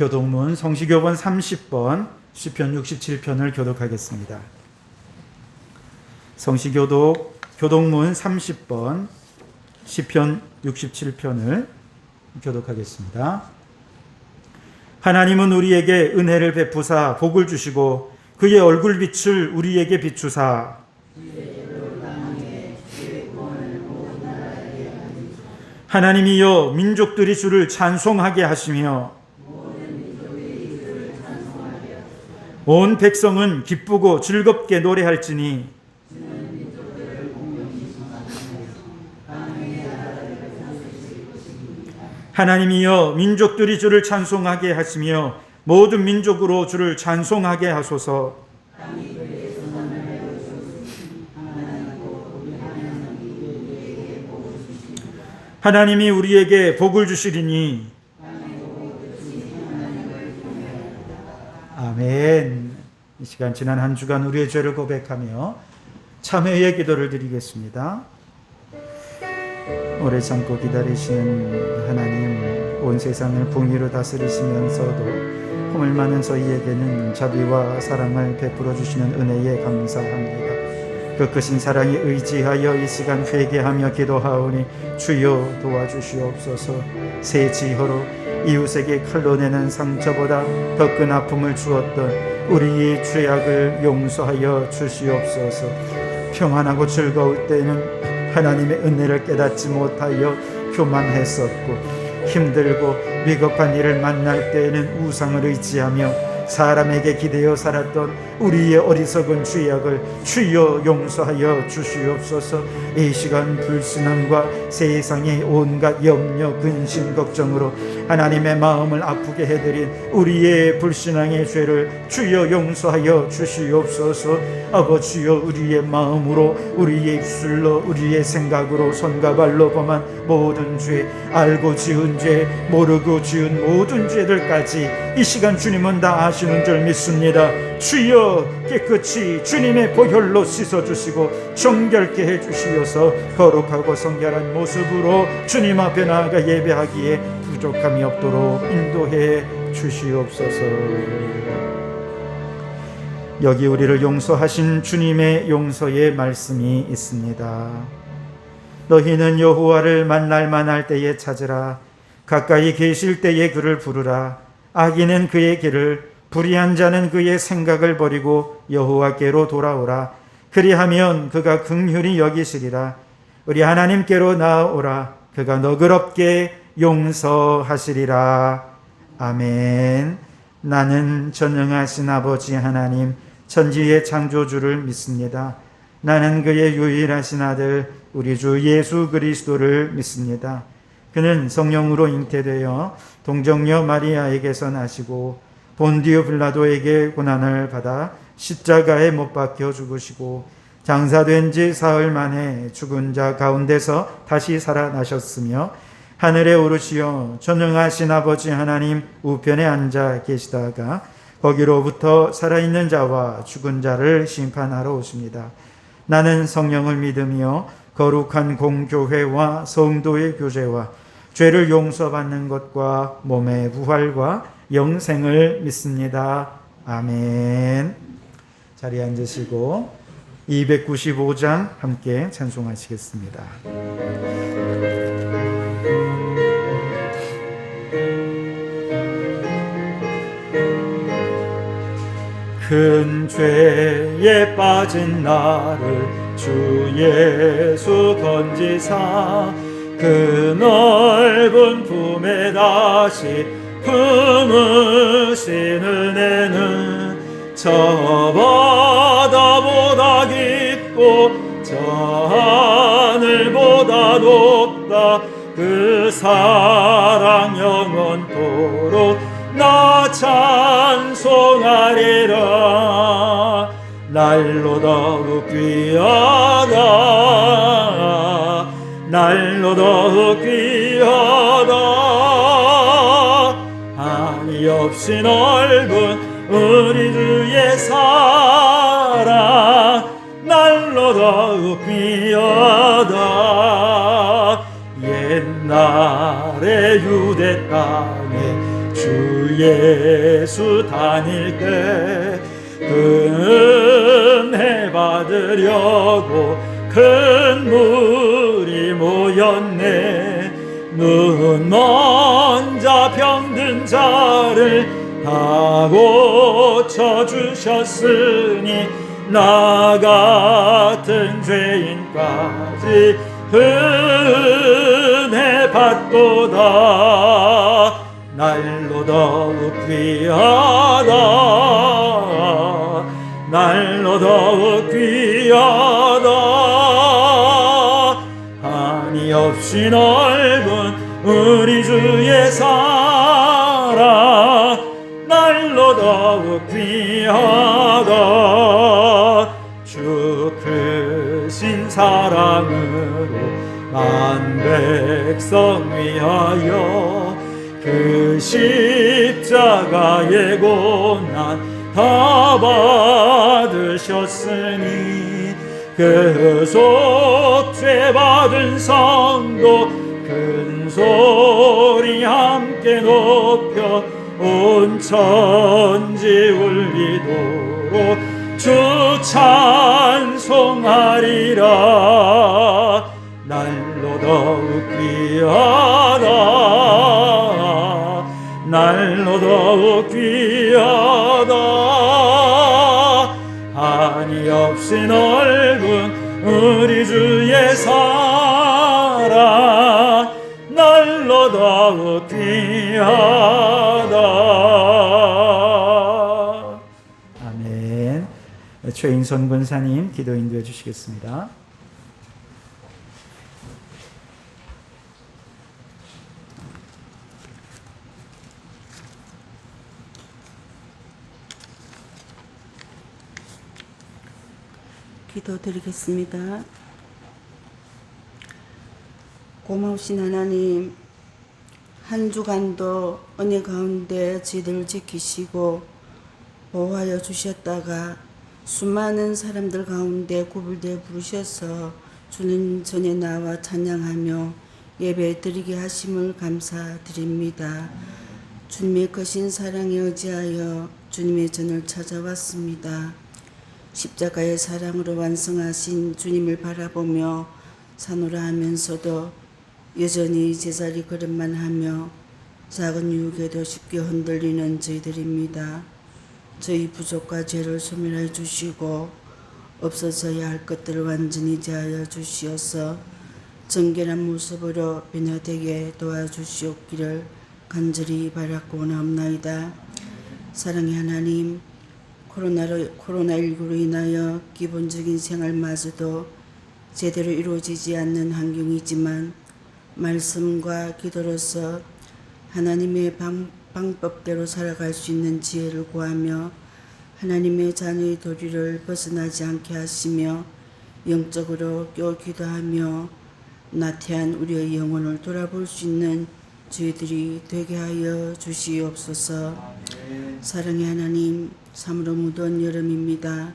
교독문 성시교본 30번, 시편 67편을 교독하겠습니다. 교독문 30번, 시편 67편을 교독하겠습니다. 하나님은 우리에게 은혜를 베푸사 복을 주시고 그의 얼굴빛을 우리에게 비추사 하나님이여 민족들이 주를 찬송하게 하시며 온 백성은 기쁘고 즐겁게 노래할지니 하나님이여 민족들이 주를 찬송하게 하시며 모든 민족으로 주를 찬송하게 하소서. 하나님이 우리에게 복을 주시리니 아멘. 이 시간 지난 한 주간 우리의 죄를 고백하며 참회의 기도를 드리겠습니다. 오래 참고 기다리시는 하나님, 온 세상을 풍의로 다스리시면서도 허물 많은 저희에게는 자비와 사랑을 베풀어 주시는 은혜에 감사합니다. 그 크신 사랑에 의지하여 이 시간 회개하며 기도하오니 주여 도와주시옵소서. 새 지혜로 이웃에게 칼로 내는 상처보다 더 큰 아픔을 주었던 우리의 죄악을 용서하여 주시옵소서. 평안하고 즐거울 때는 하나님의 은혜를 깨닫지 못하여 교만했었고, 힘들고 위급한 일을 만날 때에는 우상을 의지하며 사람에게 기대어 살았던 우리의 어리석은 죄악을 주여 용서하여 주시옵소서. 이 시간 불신앙과 세상의 온갖 염려, 근심, 걱정으로 하나님의 마음을 아프게 해드린 우리의 불신앙의 죄를 주여 용서하여 주시옵소서. 아버지여, 우리의 마음으로, 우리의 입술로, 우리의 생각으로, 손과 발로 범한 모든 죄, 알고 지은 죄, 모르고 지은 모든 죄들까지 이 시간 주님은 다 아시는 줄 믿습니다. 주여 깨끗이 주님의 보혈로 씻어주시고 정결케 해주시어서 거룩하고 성결한 모습으로 주님 앞에 나아가 예배하기에 부족함이 없도록 인도해 주시옵소서. 여기 우리를 용서하신 주님의 용서의 말씀이 있습니다. 너희는 여호와를 만날 만할 때에 찾으라. 가까이 계실 때에 그를 부르라. 악인은 그의 길을, 불의한 자는 그의 생각을 버리고 여호와께로 돌아오라. 그리하면 그가 긍휼히 여기시리라. 우리 하나님께로 나아오라. 그가 너그럽게 용서하시리라. 아멘. 나는 전능하신 아버지 하나님, 천지의 창조주를 믿습니다. 나는 그의 유일하신 아들 우리 주 예수 그리스도를 믿습니다. 그는 성령으로 잉태되어 동정녀 마리아에게서 나시고 본디오 빌라도에게 고난을 받아 십자가에 못 박혀 죽으시고 장사된 지 사흘 만에 죽은 자 가운데서 다시 살아나셨으며 하늘에 오르시어 전능하신 아버지 하나님 우편에 앉아 계시다가 거기로부터 살아있는 자와 죽은 자를 심판하러 오십니다. 나는 성령을 믿으며 거룩한 공교회와 성도의 교제와 죄를 용서받는 것과 몸의 부활과 영생을 믿습니다. 아멘. 자리에 앉으시고 295장 함께 찬송하시겠습니다. 큰 죄에 빠진 나를 주 예수 건지사 그 넓은 품에 다시 품으신 은혜는 저 바다보다 깊고 저 하늘보다 높다. 그 사랑 영원토록 나 찬송하리라. 날로 더욱 귀하다. 날로 더욱 귀하다. 한이 없이 넓은 우리 주의 사랑 날로 더욱 귀하다. 옛날에 유대 땅에 주 예수 다닐 때 은혜 받으려고 큰 물이 모였네. 눈 먼저 병든 자를 다 고쳐주셨으니 나 같은 죄인까지 은혜 받도다. 날로 더욱 귀하다. 날로 더욱 귀하다. 한이 없이 넓은 우리 주의 사랑 날로 더욱 귀하다. 주 크신 사랑으로 만 백성 위하여 그 십자가의 고난 다 받으셨으니 그 속죄 받은 성도 큰 소리 함께 높여 온 천지 울리도록 주 찬송하리라. 날로 더욱 귀하다. 날로 더욱 귀하다. 한이 없이 넓은 우리 주의 사랑 날로 더욱 귀하다. 아멘. 최인선 권사님 기도 인도해 주시겠습니다. 기도드리겠습니다. 고마우신 하나님, 한 주간도 은혜 가운데 저희들을 지키시고 보호하여 주셨다가 수많은 사람들 가운데 구불되어 부르셔서 주님 전에 나와 찬양하며 예배 드리게 하심을 감사드립니다. 주님의 크신 사랑에 의지하여 주님의 전을 찾아왔습니다. 십자가의 사랑으로 완성하신 주님을 바라보며 사노라 하면서도 여전히 제자리 걸음만 하며 작은 유혹에도 쉽게 흔들리는 저희들입니다. 저희 부족과 죄를 소멸해 주시고 없어져야 할 것들을 완전히 제하여 주시어서 정결한 모습으로 변화되게 도와주시옵기를 간절히 바라고 원하옵나이다. 사랑의 하나님, 코로나19로 인하여 기본적인 생활마저도 제대로 이루어지지 않는 환경이지만 말씀과 기도로서 하나님의 방법대로 살아갈 수 있는 지혜를 구하며 하나님의 자녀의 도리를 벗어나지 않게 하시며 영적으로 깨어 기도하며 나태한 우리의 영혼을 돌아볼 수 있는 저희들이 되게 하여 주시옵소서. 사랑의 하나님, 참으로 무더운 여름입니다.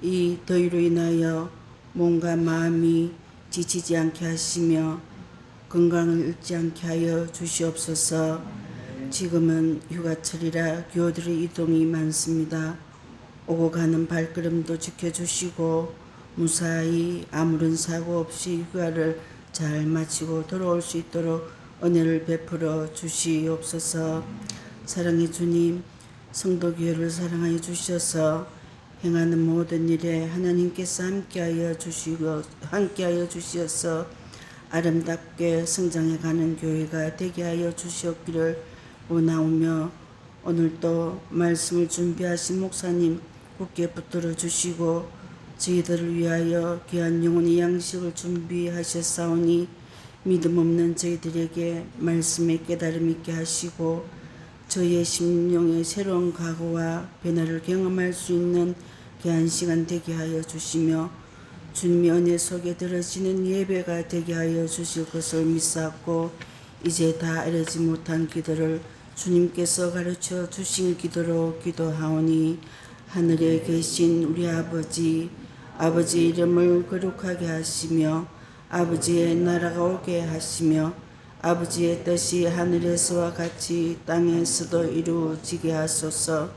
이 더위로 인하여 몸과 마음이 지치지 않게 하시며 건강을 잃지 않게 하여 주시옵소서. 지금은 휴가철이라 교우들의 이동이 많습니다. 오고 가는 발걸음도 지켜주시고 무사히 아무런 사고 없이 휴가를 잘 마치고 돌아올 수 있도록 은혜를 베풀어 주시옵소서. 사랑의 주님, 성도교회를 사랑하여 주셔서 행하는 모든 일에 하나님께서 함께하여 주시어서 아름답게 성장해가는 교회가 되게 하여 주시옵기를 원하오며 오늘도 말씀을 준비하신 목사님 굳게 붙들어 주시고 저희들을 위하여 귀한 영혼의 양식을 준비하셨사오니 믿음 없는 저희들에게 말씀의 깨달음 있게 하시고 저희의 심령의 새로운 각오와 변화를 경험할 수 있는 귀한 시간 되게 하여 주시며 주님의 은혜 속에 들어지는 예배가 되게 하여 주실 것을 믿사옵고 이제 다 이르지 못한 기도를 주님께서 가르쳐 주신 기도로 기도하오니 하늘에 계신 우리 아버지 이름을 거룩하게 하시며 아버지의 나라가 오게 하시며 아버지의 뜻이 하늘에서와 같이 땅에서도 이루어지게 하소서.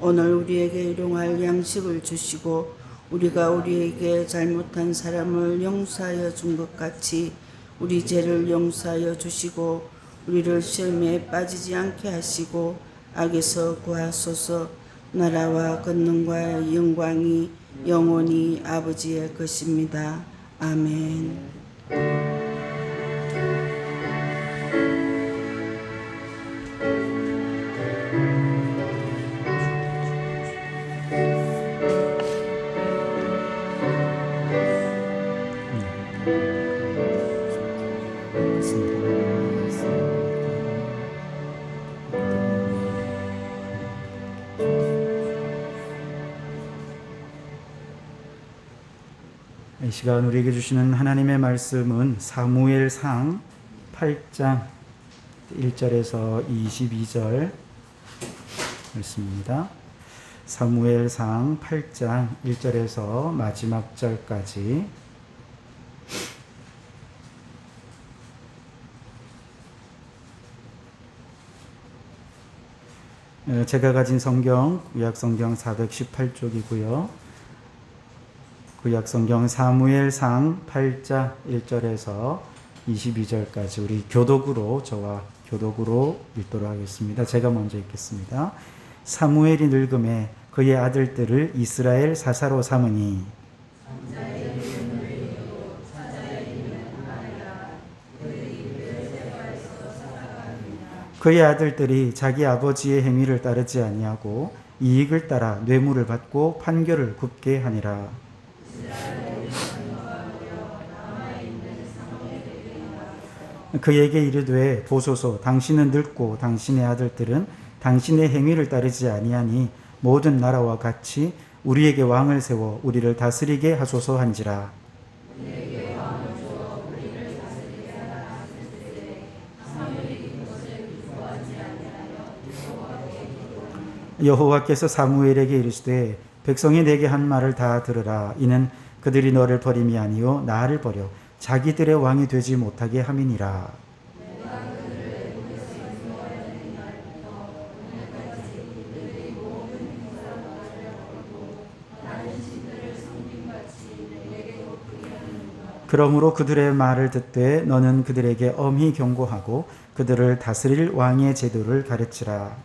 오늘 우리에게 일용할 양식을 주시고 우리가 우리에게 잘못한 사람을 용서하여 준 것 같이 우리 죄를 용서하여 주시고 우리를 시험에 빠지지 않게 하시고 악에서 구하소서. 나라와 권능과 영광이 영원히 아버지의 것입니다. 아멘. 이 시간 우리에게 주시는 하나님의 말씀은 사무엘상 8장 1절에서 22절 말씀입니다. 사무엘상 8장 1절에서 마지막 절까지 제가 가진 성경 구약성경 418쪽이고요. 구약성경 사무엘상 8장 1절에서 22절까지 우리 교독으로 저와 교독으로 읽도록 하겠습니다. 제가 먼저 읽겠습니다. 사무엘이 늙음에 그의 아들들을 이스라엘 사사로 삼으니 그의 아들들이 자기 아버지의 행위를 따르지 아니하고 이익을 따라 뇌물을 받고 판결을 굽게 하니라. 그에게 이르되 보소서 당신은 늙고 당신의 아들들은 당신의 행위를 따르지 아니하니 모든 나라와 같이 우리에게 왕을 세워 우리를 다스리게 하소서 한지라. 여호와께서 사무엘에게 이르시되 백성이 내게 한 말을 다 들으라. 이는 그들이 너를 버림이 아니요 나를 버려 자기들의 왕이 되지 못하게 함이니라. 그러므로 그들의 말을 듣되 너는 그들에게 엄히 경고하고 그들을 다스릴 왕의 제도를 가르치라.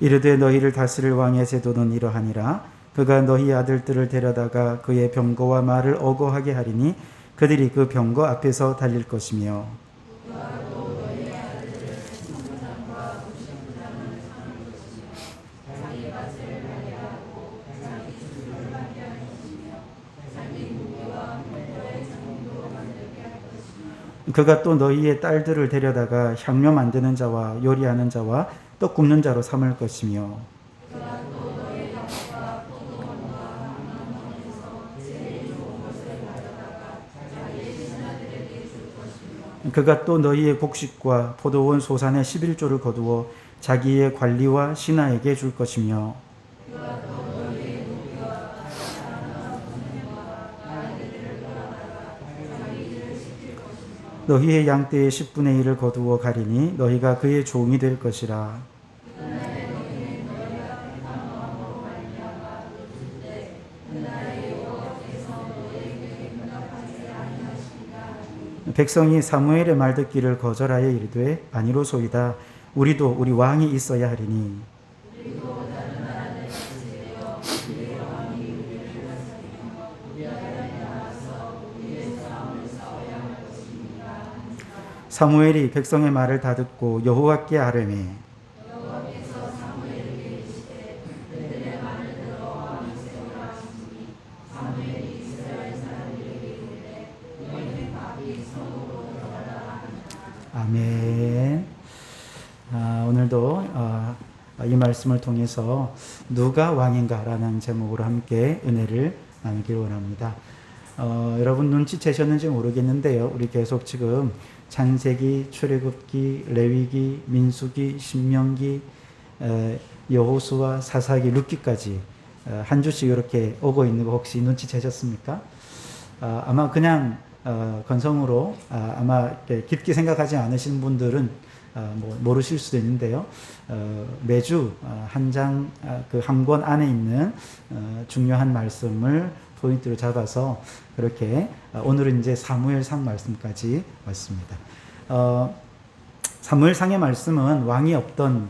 이르되 너희를 다스릴 왕의 제도는 이러하니라. 그가 너희 아들들을 데려다가 그의 병거와 말을 어거하게 하리니 그들이 그 병거 앞에서 달릴 것이며 그가 또 너희의 딸들을 데려다가 향료 만드는 자와 요리하는 자와 떡 굽는 자로 삼을 것이며 그가 또 너희의 곡식과 포도원 소산의 11조를 거두어 자기의 관리와 신하에게 줄 것이며 너희의 양떼의 10분의 1을 거두어 가리니 너희가 그의 종이 될 것이라. 백성이 사무엘의 말 듣기를 거절하여 이르되 아니로소이다. 우리도 우리 왕이 있어야 하리니 사무엘이 백성의 말을 다 듣고 여호와께 아뢰매 아멘. 오늘도 이 말씀을 통해서 누가 왕인가라는 제목으로 함께 은혜를 나누기를 원합니다. 여러분 눈치채셨는지 모르겠는데요. 우리 계속 지금 창세기, 출애굽기, 레위기, 민수기, 신명기, 여호수아, 사사기, 룻기까지 한 주씩 이렇게 오고 있는 거 혹시 눈치채셨습니까? 아마 그냥 건성으로 아마 깊게 생각하지 않으신 분들은 모르실 수도 있는데요. 매주 한 장 그 한 권 안에 있는 중요한 말씀을 포인트로 잡아서 그렇게 오늘은 이제 사무엘상 말씀까지 왔습니다. 사무엘상의 말씀은 왕이 없던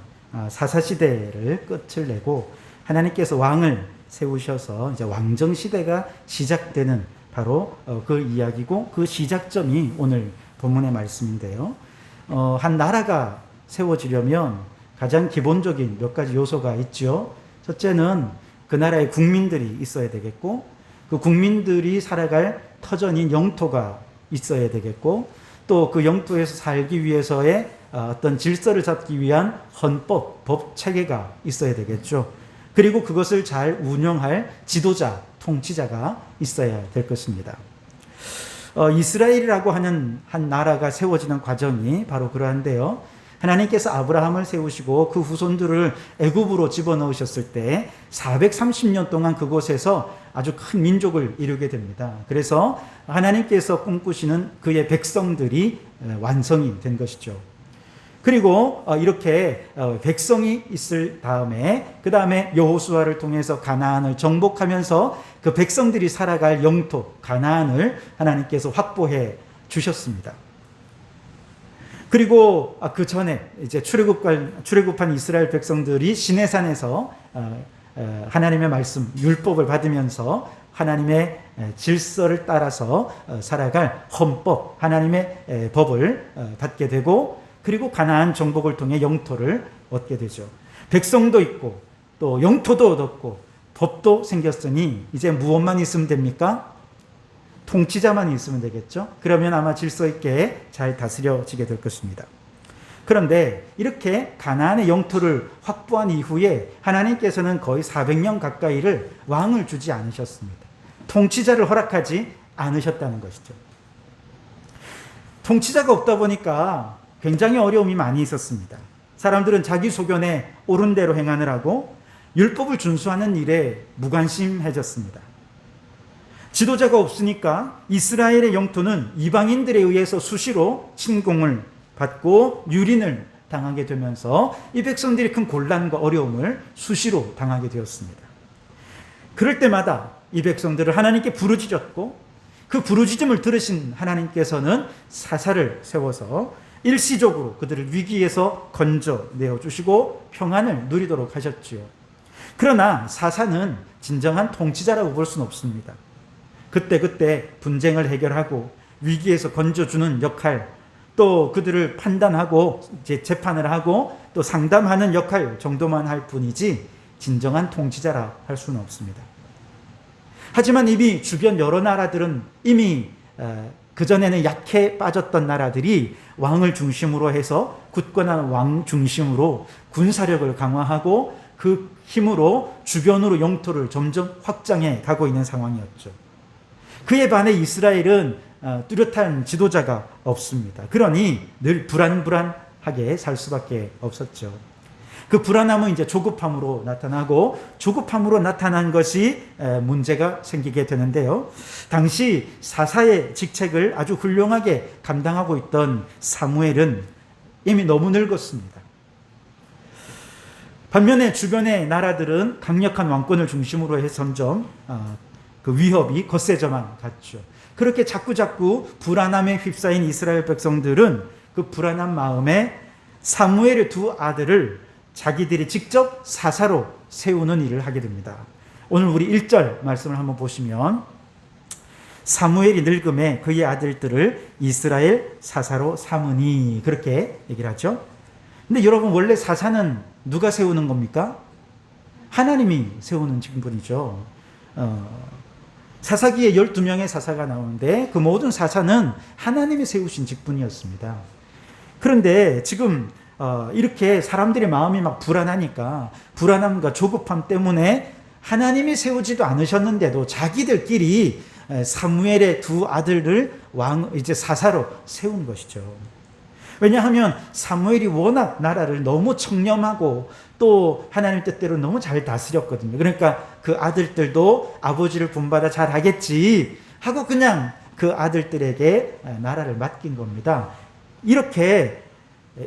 사사시대를 끝을 내고 하나님께서 왕을 세우셔서 이제 왕정 시대가 시작되는 바로 그 이야기고 그 시작점이 오늘 본문의 말씀인데요. 한 나라가 세워지려면 가장 기본적인 몇 가지 요소가 있죠. 첫째는 그 나라의 국민들이 있어야 되겠고, 그 국민들이 살아갈 터전인 영토가 있어야 되겠고, 또 그 영토에서 살기 위해서의 어떤 질서를 잡기 위한 헌법, 법 체계가 있어야 되겠죠. 그리고 그것을 잘 운영할 지도자, 통치자가 있어야 될 것입니다. 이스라엘이라고 하는 한 나라가 세워지는 과정이 바로 그러한데요. 하나님께서 아브라함을 세우시고 그 후손들을 애굽으로 집어넣으셨을 때 430년 동안 그곳에서 아주 큰 민족을 이루게 됩니다. 그래서 하나님께서 꿈꾸시는 그의 백성들이 완성이 된 것이죠. 그리고 이렇게 백성이 있을 다음에 그 다음에 여호수아를 통해서 가나안을 정복하면서 그 백성들이 살아갈 영토 가나안을 하나님께서 확보해 주셨습니다. 그리고 그 전에 이제 출애굽한 이스라엘 백성들이 시내산에서 하나님의 말씀 율법을 받으면서 하나님의 질서를 따라서 살아갈 헌법 하나님의 법을 받게 되고 그리고 가나안 정복을 통해 영토를 얻게 되죠. 백성도 있고 또 영토도 얻었고 법도 생겼으니 이제 무엇만 있으면 됩니까? 통치자만 있으면 되겠죠. 그러면 아마 질서 있게 잘 다스려지게 될 것입니다. 그런데 이렇게 가나안의 영토를 확보한 이후에 하나님께서는 거의 400년 가까이를 왕을 주지 않으셨습니다. 통치자를 허락하지 않으셨다는 것이죠. 통치자가 없다 보니까 굉장히 어려움이 많이 있었습니다. 사람들은 자기 소견에 옳은 대로 행하느라고 율법을 준수하는 일에 무관심해졌습니다. 지도자가 없으니까 이스라엘의 영토는 이방인들에 의해서 수시로 침공을 받고 유린을 당하게 되면서 이 백성들이 큰 곤란과 어려움을 수시로 당하게 되었습니다. 그럴 때마다 이 백성들을 하나님께 부르짖었고 그 부르짖음을 들으신 하나님께서는 사사를 세워서 일시적으로 그들을 위기에서 건져내어 주시고 평안을 누리도록 하셨지요. 그러나 사사는 진정한 통치자라고 볼 수는 없습니다. 그때 분쟁을 해결하고 위기에서 건져주는 역할, 또 그들을 판단하고 이제 재판을 하고 또 상담하는 역할 정도만 할 뿐이지 진정한 통치자라 할 수는 없습니다. 하지만 이미 주변 여러 나라들은 이미 그전에는 약해 빠졌던 나라들이 왕을 중심으로 해서 굳건한 왕 중심으로 군사력을 강화하고 그 힘으로 주변으로 영토를 점점 확장해 가고 있는 상황이었죠. 그에 반해 이스라엘은 뚜렷한 지도자가 없습니다. 그러니 늘 불안하게 살 수밖에 없었죠. 그 불안함은 이제 조급함으로 나타나고 조급함으로 나타난 것이 문제가 생기게 되는데요. 당시 사사의 직책을 아주 훌륭하게 감당하고 있던 사무엘은 이미 너무 늙었습니다. 반면에 주변의 나라들은 강력한 왕권을 중심으로 해서 점점 그 위협이 거세져만 갔죠. 그렇게 자꾸 불안함에 휩싸인 이스라엘 백성들은 그 불안한 마음에 사무엘의 두 아들을 자기들이 직접 사사로 세우는 일을 하게 됩니다. 오늘 우리 1절 말씀을 한번 보시면 사무엘이 늙음에 그의 아들들을 이스라엘 사사로 삼으니 그렇게 얘기를 하죠. 근데 여러분 원래 사사는 누가 세우는 겁니까? 하나님이 세우는 직분이죠. 사사기에 12명의 사사가 나오는데 그 모든 사사는 하나님이 세우신 직분이었습니다. 그런데 지금 이렇게 사람들의 마음이 막 불안하니까 불안함과 조급함 때문에 하나님이 세우지도 않으셨는데도 자기들끼리 사무엘의 두 아들을 이제 사사로 세운 것이죠. 왜냐하면 사무엘이 워낙 나라를 너무 청렴하고 또 하나님 뜻대로 너무 잘 다스렸거든요. 그러니까 그 아들들도 아버지를 본받아 잘하겠지 하고 그냥 그 아들들에게 나라를 맡긴 겁니다. 이렇게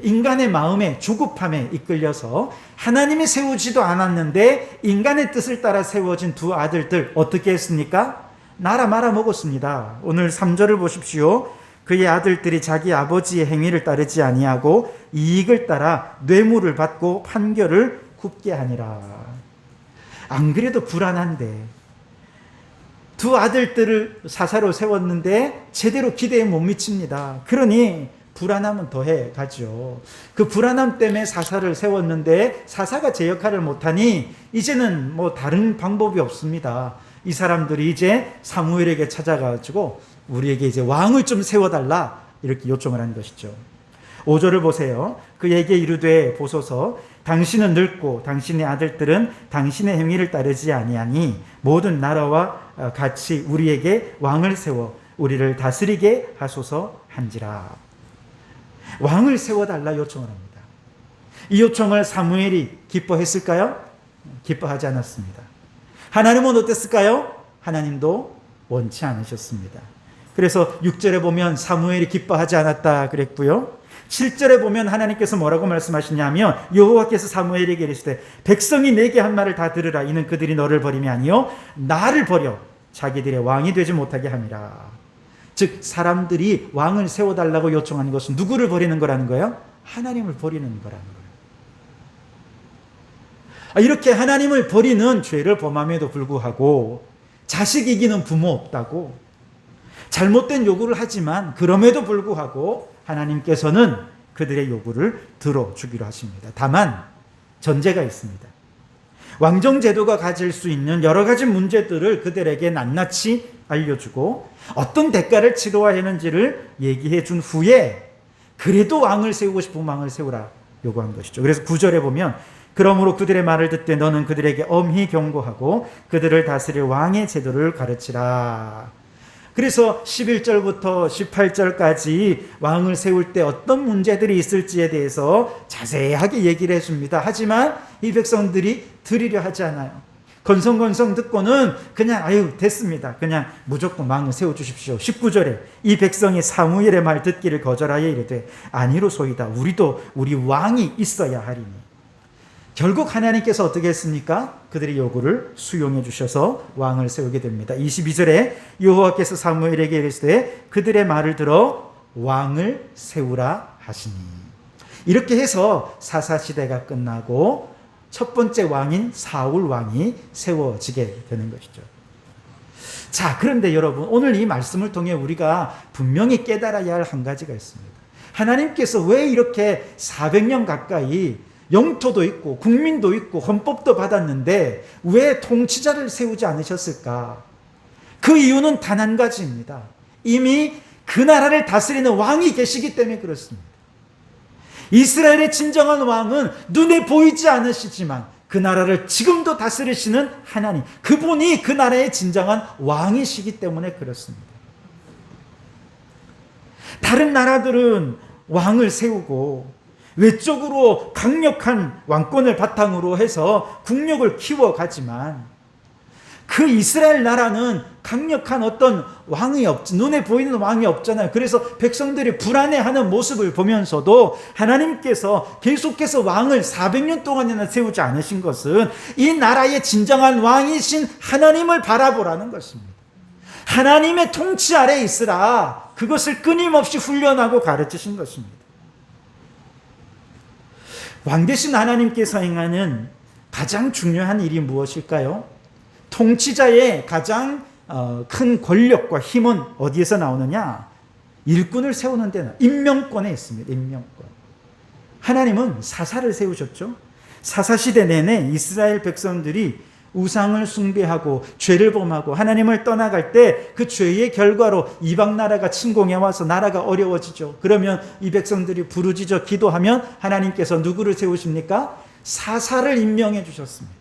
인간의 마음에 조급함에 이끌려서 하나님이 세우지도 않았는데 인간의 뜻을 따라 세워진 두 아들들 어떻게 했습니까? 나라 말아먹었습니다. 오늘 3절을 보십시오. 그의 아들들이 자기 아버지의 행위를 따르지 아니하고 이익을 따라 뇌물을 받고 판결을 굽게 하니라. 안 그래도 불안한데 두 아들들을 사사로 세웠는데 제대로 기대에 못 미칩니다. 그러니 불안하면 더해 가죠. 그 불안함 때문에 사사를 세웠는데 사사가 제 역할을 못하니 이제는 뭐 다른 방법이 없습니다. 이 사람들이 이제 사무엘에게 찾아가지고 우리에게 이제 왕을 좀 세워달라 이렇게 요청을 한 것이죠. 5절을 보세요. 그에게 이르되 보소서 당신은 늙고 당신의 아들들은 당신의 행위를 따르지 아니하니 모든 나라와 같이 우리에게 왕을 세워 우리를 다스리게 하소서 한지라. 왕을 세워달라 요청을 합니다. 이 요청을 사무엘이 기뻐했을까요? 기뻐하지 않았습니다. 하나님은 어땠을까요? 하나님도 원치 않으셨습니다. 그래서 6절에 보면 사무엘이 기뻐하지 않았다 그랬고요. 7절에 보면 하나님께서 뭐라고 말씀하시냐면 여호와께서 사무엘에게 이르시되 백성이 내게 한 말을 다 들으라. 이는 그들이 너를 버림이 아니요 나를 버려 자기들의 왕이 되지 못하게 함이라. 즉 사람들이 왕을 세워달라고 요청하는 것은 누구를 버리는 거라는 거예요? 하나님을 버리는 거라는 거예요. 이렇게 하나님을 버리는 죄를 범함에도 불구하고 자식 이기는 부모 없다고 잘못된 요구를 하지만 그럼에도 불구하고 하나님께서는 그들의 요구를 들어주기로 하십니다. 다만 전제가 있습니다. 왕정제도가 가질 수 있는 여러 가지 문제들을 그들에게 낱낱이 알려주고 어떤 대가를 치러야 하는지를 얘기해 준 후에 그래도 왕을 세우고 싶으면 왕을 세우라 요구한 것이죠. 그래서 9절에 보면 그러므로 그들의 말을 듣되 너는 그들에게 엄히 경고하고 그들을 다스릴 왕의 제도를 가르치라. 그래서 11절부터 18절까지 왕을 세울 때 어떤 문제들이 있을지에 대해서 자세하게 얘기를 해줍니다. 하지만 이 백성들이 들으려 하지 않아요. 건성건성 듣고는 그냥 아유 됐습니다. 그냥 무조건 왕을 세워주십시오. 19절에 이 백성이 사무엘의 말 듣기를 거절하여 이르되 아니로소이다. 우리도 우리 왕이 있어야 하리니. 결국 하나님께서 어떻게 했습니까? 그들의 요구를 수용해 주셔서 왕을 세우게 됩니다. 22절에 여호와께서 사무엘에게 이르시되 그들의 말을 들어 왕을 세우라 하시니. 이렇게 해서 사사시대가 끝나고 첫 번째 왕인 사울 왕이 세워지게 되는 것이죠. 자, 그런데 여러분 오늘 이 말씀을 통해 우리가 분명히 깨달아야 할 한 가지가 있습니다. 하나님께서 왜 이렇게 400년 가까이 영토도 있고 국민도 있고 헌법도 받았는데 왜 통치자를 세우지 않으셨을까? 그 이유는 단 한 가지입니다. 이미 그 나라를 다스리는 왕이 계시기 때문에 그렇습니다. 이스라엘의 진정한 왕은 눈에 보이지 않으시지만 그 나라를 지금도 다스리시는 하나님, 그분이 그 나라의 진정한 왕이시기 때문에 그렇습니다. 다른 나라들은 왕을 세우고 외적으로 강력한 왕권을 바탕으로 해서 국력을 키워가지만 그 이스라엘 나라는 강력한 어떤 왕이 눈에 보이는 왕이 없잖아요. 그래서 백성들이 불안해하는 모습을 보면서도 하나님께서 계속해서 왕을 400년 동안이나 세우지 않으신 것은 이 나라의 진정한 왕이신 하나님을 바라보라는 것입니다. 하나님의 통치 아래 있으라. 그것을 끊임없이 훈련하고 가르치신 것입니다. 왕 되신 하나님께서 행하는 가장 중요한 일이 무엇일까요? 통치자의 가장 큰 권력과 힘은 어디에서 나오느냐? 일꾼을 세우는 데는 임명권에 있습니다. 임명권. 하나님은 사사를 세우셨죠. 사사시대 내내 이스라엘 백성들이 우상을 숭배하고 죄를 범하고 하나님을 떠나갈 때 그 죄의 결과로 이방 나라가 침공해 와서 나라가 어려워지죠. 그러면 이 백성들이 부르짖어 기도하면 하나님께서 누구를 세우십니까? 사사를 임명해 주셨습니다.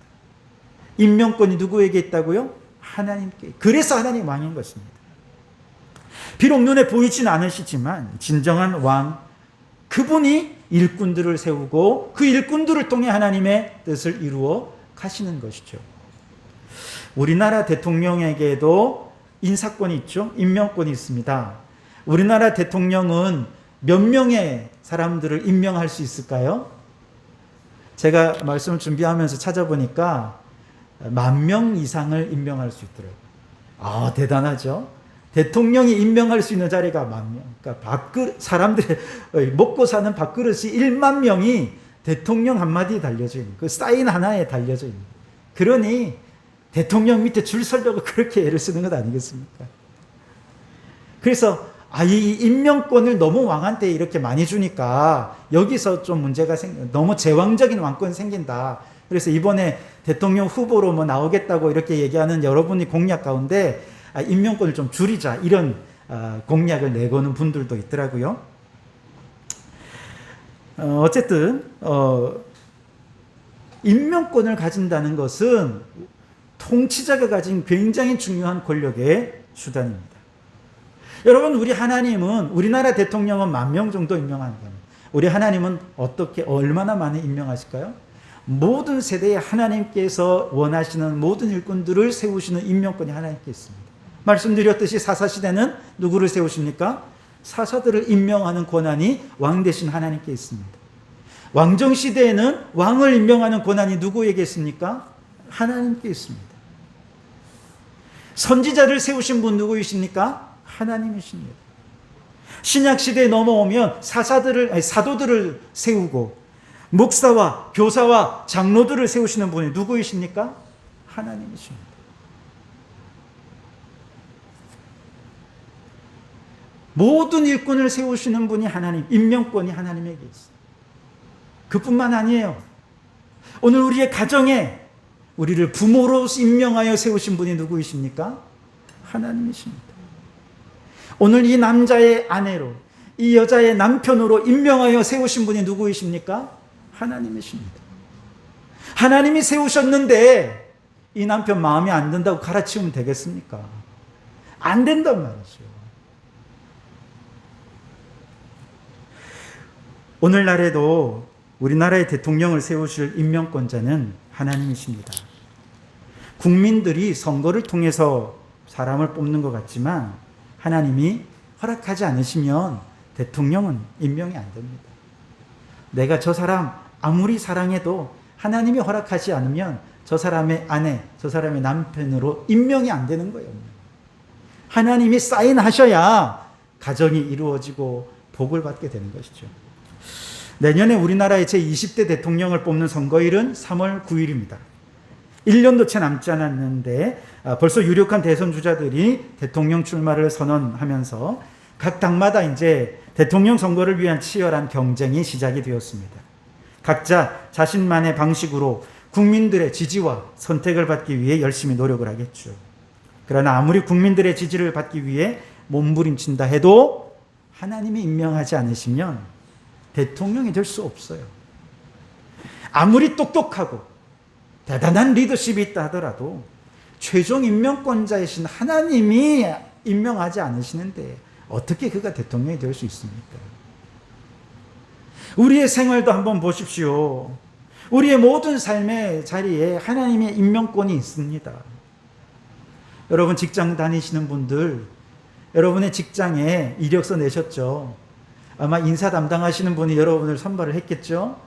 임명권이 누구에게 있다고요? 하나님께. 그래서 하나님 왕인 것입니다. 비록 눈에 보이진 않으시지만 진정한 왕, 그분이 일꾼들을 세우고 그 일꾼들을 통해 하나님의 뜻을 이루어 가시는 것이죠. 우리나라 대통령에게도 인사권이 있죠. 임명권이 있습니다. 우리나라 대통령은 몇 명의 사람들을 임명할 수 있을까요? 제가 말씀을 준비하면서 찾아보니까 10,000명 이상을 임명할 수 있더라고요. 아, 대단하죠? 대통령이 임명할 수 있는 자리가 10,000명. 그러니까 사람들의 먹고 사는 밥그릇이 1만 명이 대통령 한마디에 달려져 있는, 그 사인 하나에 달려져 있는. 그러니 대통령 밑에 줄 서려고 그렇게 애를 쓰는 것 아니겠습니까? 그래서 이 임명권을 너무 왕한테 이렇게 많이 주니까 여기서 좀 문제가 너무 제왕적인 왕권이 생긴다. 그래서 이번에 대통령 후보로 뭐 나오겠다고 이렇게 얘기하는 여러분이 공약 가운데 임명권을 좀 줄이자 이런 공약을 내거는 분들도 있더라고요. 어쨌든 임명권을 가진다는 것은 통치자가 가진 굉장히 중요한 권력의 수단입니다. 여러분, 우리 하나님은, 우리나라 대통령은 10,000명 정도 임명하는 겁니다. 우리 하나님은 얼마나 많이 임명하실까요? 모든 세대에 하나님께서 원하시는 모든 일꾼들을 세우시는 임명권이 하나님께 있습니다. 말씀드렸듯이 사사시대는 누구를 세우십니까? 사사들을 임명하는 권한이 왕 대신 하나님께 있습니다. 왕정시대에는 왕을 임명하는 권한이 누구에게 있습니까? 하나님께 있습니다. 선지자를 세우신 분 누구이십니까? 하나님이십니다. 신약시대에 넘어오면 사도들을 세우고 목사와 교사와 장로들을 세우시는 분이 누구이십니까? 하나님이십니다. 모든 일꾼을 세우시는 분이 하나님, 임명권이 하나님에게 있어요. 그뿐만 아니에요. 오늘 우리의 가정에 우리를 부모로 임명하여 세우신 분이 누구이십니까? 하나님이십니다. 오늘 이 남자의 아내로, 이 여자의 남편으로 임명하여 세우신 분이 누구이십니까? 하나님이십니다. 하나님이 세우셨는데 이 남편 마음에 안 든다고 갈아치우면 되겠습니까? 안 된단 말이죠. 오늘날에도 우리나라의 대통령을 세우실 임명권자는 하나님이십니다. 국민들이 선거를 통해서 사람을 뽑는 것 같지만 하나님이 허락하지 않으시면 대통령은 임명이 안 됩니다. 내가 저 사람 아무리 사랑해도 하나님이 허락하지 않으면 저 사람의 아내, 저 사람의 남편으로 임명이 안 되는 거예요. 하나님이 사인하셔야 가정이 이루어지고 복을 받게 되는 것이죠. 내년에 우리나라의 제20대 대통령을 뽑는 선거일은 3월 9일입니다. 1년도 채 남지 않았는데 벌써 유력한 대선 주자들이 대통령 출마를 선언하면서 각 당마다 이제 대통령 선거를 위한 치열한 경쟁이 시작이 되었습니다. 각자 자신만의 방식으로 국민들의 지지와 선택을 받기 위해 열심히 노력을 하겠죠. 그러나 아무리 국민들의 지지를 받기 위해 몸부림친다 해도 하나님이 임명하지 않으시면 대통령이 될 수 없어요. 아무리 똑똑하고 대단한 리더십이 있다 하더라도 최종 임명권자이신 하나님이 임명하지 않으시는데 어떻게 그가 대통령이 될 수 있습니까? 우리의 생활도 한번 보십시오. 우리의 모든 삶의 자리에 하나님의 임명권이 있습니다. 여러분 직장 다니시는 분들, 여러분의 직장에 이력서 내셨죠? 아마 인사 담당하시는 분이 여러분을 선발을 했겠죠?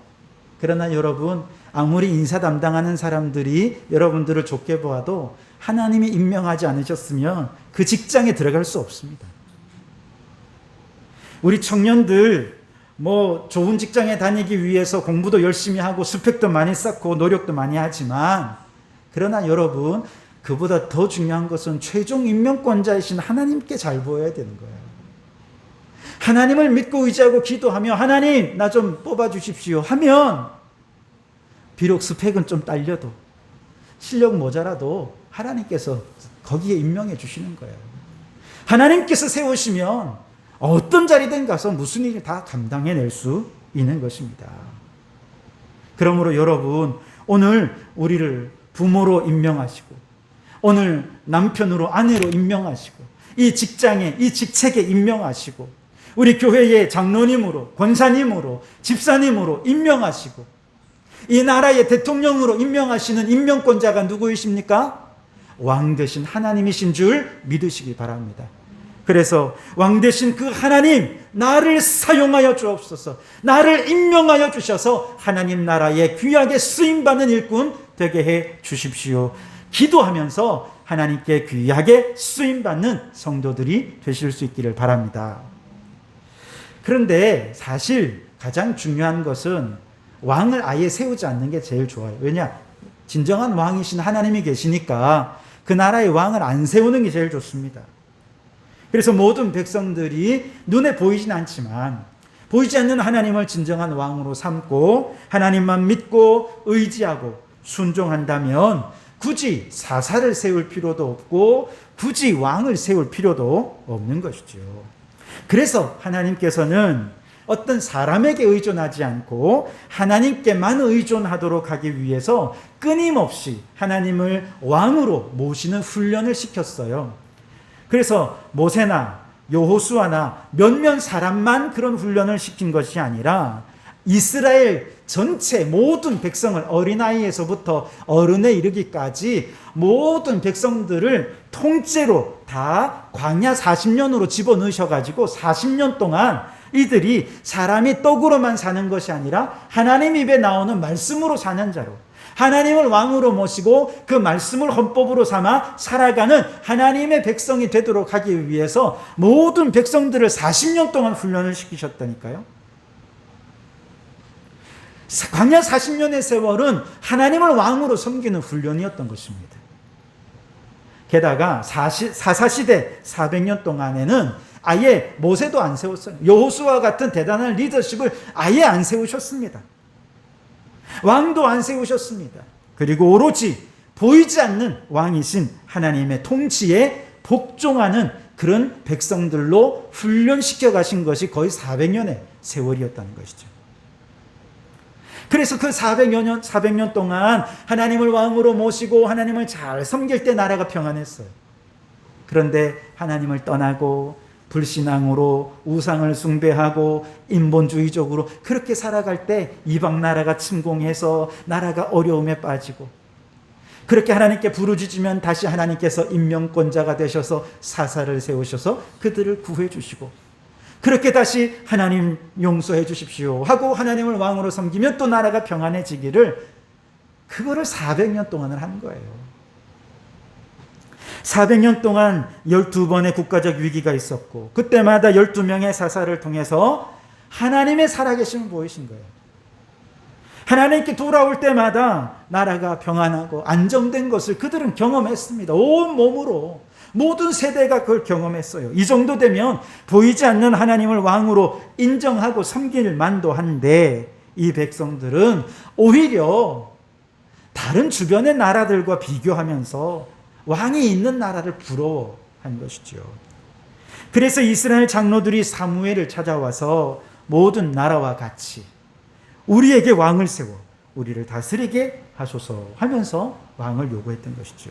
그러나 여러분, 아무리 인사 담당하는 사람들이 여러분들을 좋게 보아도 하나님이 임명하지 않으셨으면 그 직장에 들어갈 수 없습니다. 우리 청년들 좋은 직장에 다니기 위해서 공부도 열심히 하고 스펙도 많이 쌓고 노력도 많이 하지만 그러나 여러분, 그보다 더 중요한 것은 최종 임명권자이신 하나님께 잘 보여야 되는 거예요. 하나님을 믿고 의지하고 기도하며 하나님 나 좀 뽑아주십시오 하면 비록 스펙은 좀 딸려도 실력 모자라도 하나님께서 거기에 임명해 주시는 거예요. 하나님께서 세우시면 어떤 자리든 가서 무슨 일을 다 감당해낼 수 있는 것입니다. 그러므로 여러분, 오늘 우리를 부모로 임명하시고 오늘 남편으로 아내로 임명하시고 이 직장에 이 직책에 임명하시고 우리 교회의 장로님으로, 권사님으로, 집사님으로 임명하시고 이 나라의 대통령으로 임명하시는 임명권자가 누구이십니까? 왕 되신 하나님이신 줄 믿으시기 바랍니다. 그래서 왕 되신 그 하나님, 나를 사용하여 주옵소서. 나를 임명하여 주셔서 하나님 나라에 귀하게 쓰임받는 일꾼 되게 해 주십시오. 기도하면서 하나님께 귀하게 쓰임받는 성도들이 되실 수 있기를 바랍니다. 그런데 사실 가장 중요한 것은 왕을 아예 세우지 않는 게 제일 좋아요. 왜냐? 진정한 왕이신 하나님이 계시니까 그 나라의 왕을 안 세우는 게 제일 좋습니다. 그래서 모든 백성들이 눈에 보이진 않지만 보이지 않는 하나님을 진정한 왕으로 삼고 하나님만 믿고 의지하고 순종한다면 굳이 사사를 세울 필요도 없고 굳이 왕을 세울 필요도 없는 것이죠. 그래서 하나님께서는 어떤 사람에게 의존하지 않고 하나님께만 의존하도록 하기 위해서 끊임없이 하나님을 왕으로 모시는 훈련을 시켰어요. 그래서 모세나 여호수아나 몇몇 사람만 그런 훈련을 시킨 것이 아니라 이스라엘 전체 모든 백성을 어린아이에서부터 어른에 이르기까지 모든 백성들을 통째로 다 광야 40년으로 집어넣으셔가지고 40년 동안 이들이 사람이 떡으로만 사는 것이 아니라 하나님 입에 나오는 말씀으로 사는 자로 하나님을 왕으로 모시고 그 말씀을 헌법으로 삼아 살아가는 하나님의 백성이 되도록 하기 위해서 모든 백성들을 40년 동안 훈련을 시키셨다니까요. 광야 40년의 세월은 하나님을 왕으로 섬기는 훈련이었던 것입니다. 게다가 사사시대 400년 동안에는 아예 모세도 안 세웠어요. 여호수아 같은 대단한 리더십을 아예 안 세우셨습니다. 왕도 안 세우셨습니다. 그리고 오로지 보이지 않는 왕이신 하나님의 통치에 복종하는 그런 백성들로 훈련시켜 가신 것이 거의 400년의 세월이었다는 것이죠. 그래서 그 400년 동안 하나님을 왕으로 모시고 하나님을 잘 섬길 때 나라가 평안했어요. 그런데 하나님을 떠나고 불신앙으로 우상을 숭배하고 인본주의적으로 그렇게 살아갈 때 이방 나라가 침공해서 나라가 어려움에 빠지고 그렇게 하나님께 부르짖으면 다시 하나님께서 임명권자가 되셔서 사사를 세우셔서 그들을 구해 주시고 그렇게 다시 하나님 용서해 주십시오 하고 하나님을 왕으로 섬기면 또 나라가 평안해지기를 그거를 400년 동안을 한 거예요. 400년 동안 12번의 국가적 위기가 있었고 그때마다 12명의 사사를 통해서 하나님의 살아계심을 보이신 거예요. 하나님께 돌아올 때마다 나라가 평안하고 안정된 것을 그들은 경험했습니다. 온 몸으로 모든 세대가 그걸 경험했어요. 이 정도 되면 보이지 않는 하나님을 왕으로 인정하고 섬길 만도 한데 이 백성들은 오히려 다른 주변의 나라들과 비교하면서 왕이 있는 나라를 부러워한 것이죠. 그래서 이스라엘 장로들이 사무엘을 찾아와서 모든 나라와 같이 우리에게 왕을 세워 우리를 다스리게 하소서 하면서 왕을 요구했던 것이죠.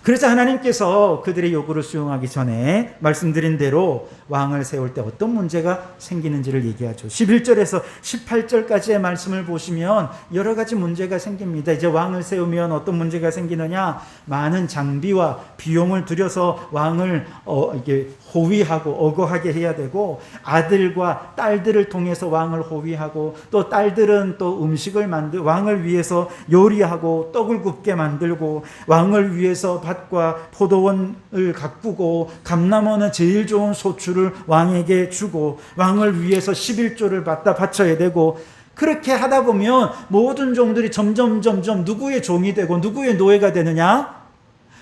그래서 하나님께서 그들의 요구를 수용하기 전에 말씀드린 대로 왕을 세울 때 어떤 문제가 생기는지를 얘기하죠. 11절에서 18절까지의 말씀을 보시면 여러 가지 문제가 생깁니다. 이제 왕을 세우면 어떤 문제가 생기느냐? 많은 장비와 비용을 들여서 왕을 이게 호위하고 어거하게 해야 되고 아들과 딸들을 통해서 왕을 호위하고 또 딸들은 또 음식을 왕을 위해서 요리하고 떡을 굽게 만들고 왕을 위해서 밭과 포도원을 가꾸고 감람원은 제일 좋은 소출을 왕에게 주고 왕을 위해서 11조를 바쳐야 되고 그렇게 하다 보면 모든 종들이 점점 누구의 종이 되고 누구의 노예가 되느냐?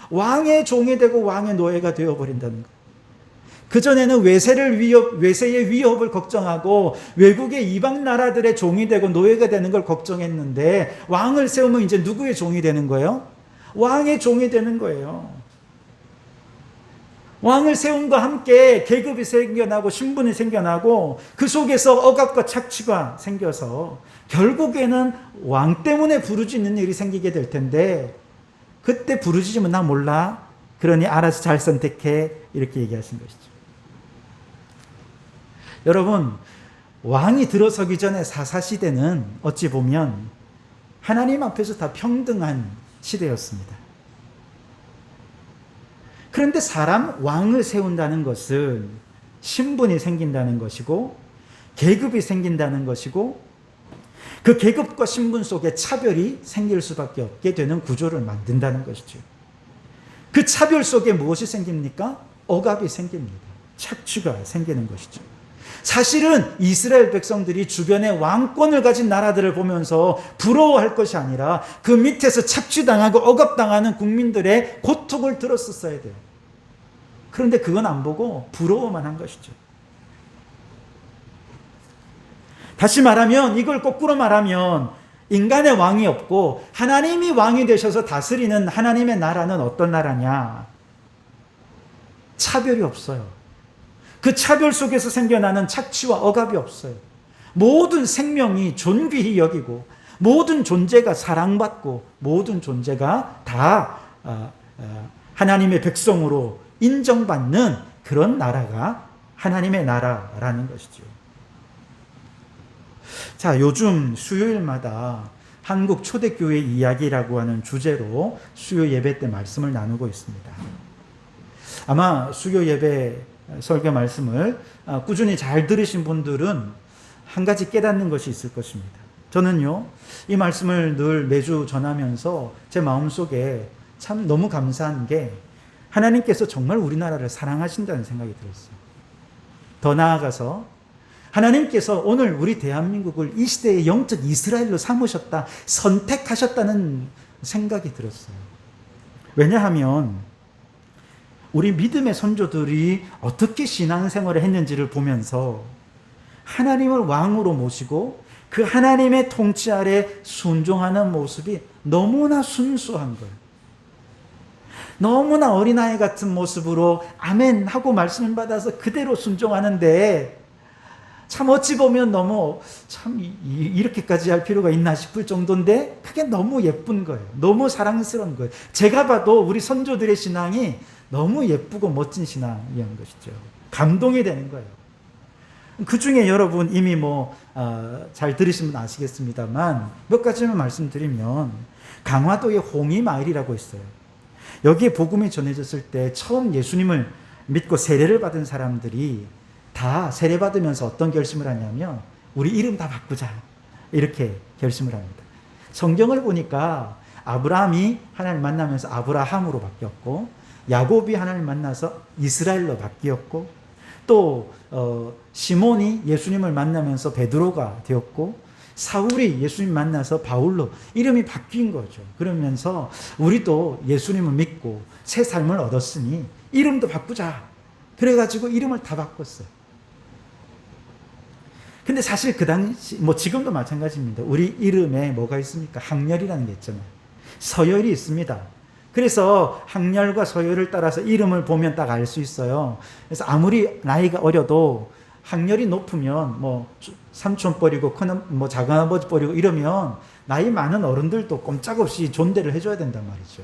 왕의 종이 되고 왕의 노예가 되어버린다는 거예요. 그전에는 외세의 위협을 걱정하고 외국의 이방 나라들의 종이 되고 노예가 되는 걸 걱정했는데 왕을 세우면 이제 누구의 종이 되는 거예요? 왕의 종이 되는 거예요. 왕을 세움과 함께 계급이 생겨나고 신분이 생겨나고 그 속에서 억압과 착취가 생겨서 결국에는 왕 때문에 부르짖는 일이 생기게 될 텐데 그때 부르짖으면 나 몰라. 그러니 알아서 잘 선택해. 이렇게 얘기하신 것이죠. 여러분, 왕이 들어서기 전에 사사시대는 어찌 보면 하나님 앞에서 다 평등한 시대였습니다. 그런데 왕을 세운다는 것은 신분이 생긴다는 것이고 계급이 생긴다는 것이고 그 계급과 신분 속에 차별이 생길 수밖에 없게 되는 구조를 만든다는 것이죠. 그 차별 속에 무엇이 생깁니까? 억압이 생깁니다. 착취가 생기는 것이죠. 사실은 이스라엘 백성들이 주변에 왕권을 가진 나라들을 보면서 부러워할 것이 아니라 그 밑에서 착취당하고 억압당하는 국민들의 고통을 들었었어야 돼요. 그런데 그건 안 보고 부러워만 한 것이죠. 다시 말하면, 이걸 거꾸로 말하면 인간의 왕이 없고 하나님이 왕이 되셔서 다스리는 하나님의 나라는 어떤 나라냐? 차별이 없어요. 그 차별 속에서 생겨나는 착취와 억압이 없어요. 모든 생명이 존귀히 여기고 모든 존재가 사랑받고 모든 존재가 다 하나님의 백성으로 인정받는 그런 나라가 하나님의 나라라는 것이죠. 자, 요즘 수요일마다 한국 초대교회 이야기라고 하는 주제로 수요 예배 때 말씀을 나누고 있습니다. 아마 수요 예배 설교 말씀을 꾸준히 잘 들으신 분들은 한 가지 깨닫는 것이 있을 것입니다. 저는요, 이 말씀을 늘 매주 전하면서 제 마음속에 참 너무 감사한 게 하나님께서 정말 우리나라를 사랑하신다는 생각이 들었어요. 더 나아가서 하나님께서 오늘 우리 대한민국을 이 시대의 영적 이스라엘로 삼으셨다, 선택하셨다는 생각이 들었어요. 왜냐하면 우리 믿음의 선조들이 어떻게 신앙생활을 했는지를 보면서 하나님을 왕으로 모시고 그 하나님의 통치 아래 순종하는 모습이 너무나 순수한 거예요. 너무나 어린아이 같은 모습으로 아멘 하고 말씀을 받아서 그대로 순종하는데 참 어찌 보면 너무 참 이렇게까지 할 필요가 있나 싶을 정도인데 그게 너무 예쁜 거예요. 너무 사랑스러운 거예요. 제가 봐도 우리 선조들의 신앙이 너무 예쁘고 멋진 신앙이었던 것이죠. 감동이 되는 거예요. 그 중에 여러분 이미 잘 들으시면 아시겠습니다만 몇 가지만 말씀드리면 강화도에 홍이마을이라고 있어요. 여기에 복음이 전해졌을 때 처음 예수님을 믿고 세례를 받은 사람들이 다 세례받으면서 어떤 결심을 하냐면 우리 이름 다 바꾸자 이렇게 결심을 합니다. 성경을 보니까 아브라함이 하나님을 만나면서 아브라함으로 바뀌었고 야곱이 하나님을 만나서 이스라엘로 바뀌었고 또 시몬이 예수님을 만나면서 베드로가 되었고 사울이 예수님 만나서 바울로 이름이 바뀐 거죠. 그러면서 우리도 예수님을 믿고 새 삶을 얻었으니 이름도 바꾸자. 그래가지고 이름을 다 바꿨어요. 근데 사실 그 당시 지금도 마찬가지입니다. 우리 이름에 뭐가 있습니까? 항렬이라는 게 있잖아요. 서열이 있습니다. 그래서 항렬과 서열을 따라서 이름을 보면 딱 알 수 있어요. 그래서 아무리 나이가 어려도 학렬이 높으면 삼촌 버리고 큰 작은 아버지 버리고 이러면 나이 많은 어른들도 꼼짝없이 존대를 해줘야 된단 말이죠.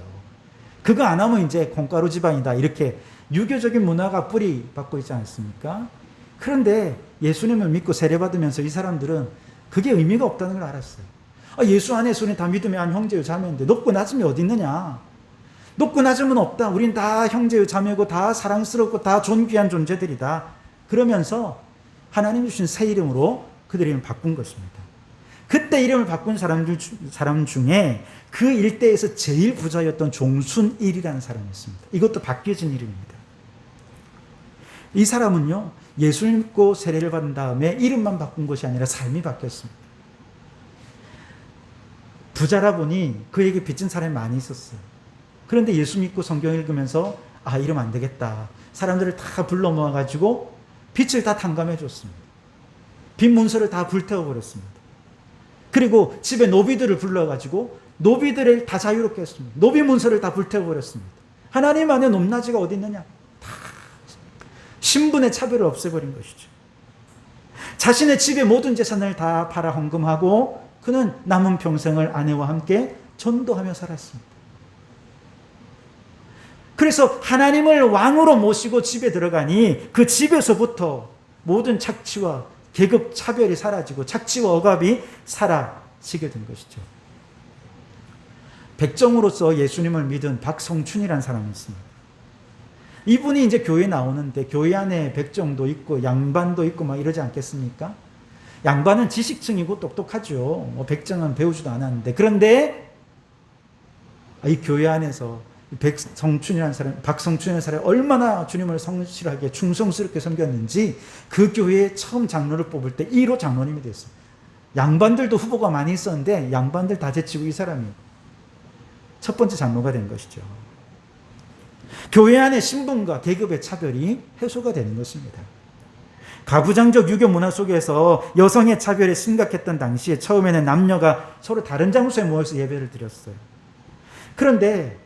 그거 안 하면 이제 콩가루 집안이다 이렇게 유교적인 문화가 뿌리 받고 있지 않습니까? 그런데 예수님을 믿고 세례받으면서 이 사람들은 그게 의미가 없다는 걸 알았어요. 예수 안에서 우리는 다 믿음의 한 형제요 자매인데 높고 낮음이 어디 있느냐? 높고 낮음은 없다. 우린 다 형제요 자매고 다 사랑스럽고 다 존귀한 존재들이다. 그러면서 하나님 주신 새 이름으로 그들 이름을 바꾼 것입니다. 그때 이름을 바꾼 사람 중에 그 일대에서 제일 부자였던 종순일이라는 사람이었습니다. 이것도 바뀌어진 이름입니다. 이 사람은요, 예수 믿고 세례를 받은 다음에 이름만 바꾼 것이 아니라 삶이 바뀌었습니다. 부자라 보니 그에게 빚진 사람이 많이 있었어요. 그런데 예수 믿고 성경 읽으면서 이러면 안 되겠다. 사람들을 다 불러 모아가지고 빚을 다 탕감해 줬습니다. 빚 문서를 다 불태워버렸습니다. 그리고 집에 노비들을 불러가지고 노비들을 다 자유롭게 했습니다. 노비 문서를 다 불태워버렸습니다. 하나님 안에 높낮이가 어디 있느냐? 다 신분의 차별을 없애버린 것이죠. 자신의 집의 모든 재산을 다 팔아 헌금하고 그는 남은 평생을 아내와 함께 전도하며 살았습니다. 그래서 하나님을 왕으로 모시고 집에 들어가니 그 집에서부터 모든 착취와 계급 차별이 사라지고 착취와 억압이 사라지게 된 것이죠. 백정으로서 예수님을 믿은 박성춘이라는 사람이 있습니다. 이분이 이제 교회 나오는데 교회 안에 백정도 있고 양반도 있고 막 이러지 않겠습니까? 양반은 지식층이고 똑똑하죠. 뭐 백정은 배우지도 않았는데, 그런데 이 교회 안에서 박성춘이라는 사람이 얼마나 주님을 성실하게 충성스럽게 섬겼는지 그 교회에 처음 장로를 뽑을 때 1호 장로님이 됐어요. 양반들도 후보가 많이 있었는데 양반들 다 제치고 이 사람이 첫 번째 장로가 된 것이죠. 교회 안에 신분과 계급의 차별이 해소가 되는 것입니다. 가부장적 유교 문화 속에서 여성의 차별이 심각했던 당시에 처음에는 남녀가 서로 다른 장소에 모여서 예배를 드렸어요. 그런데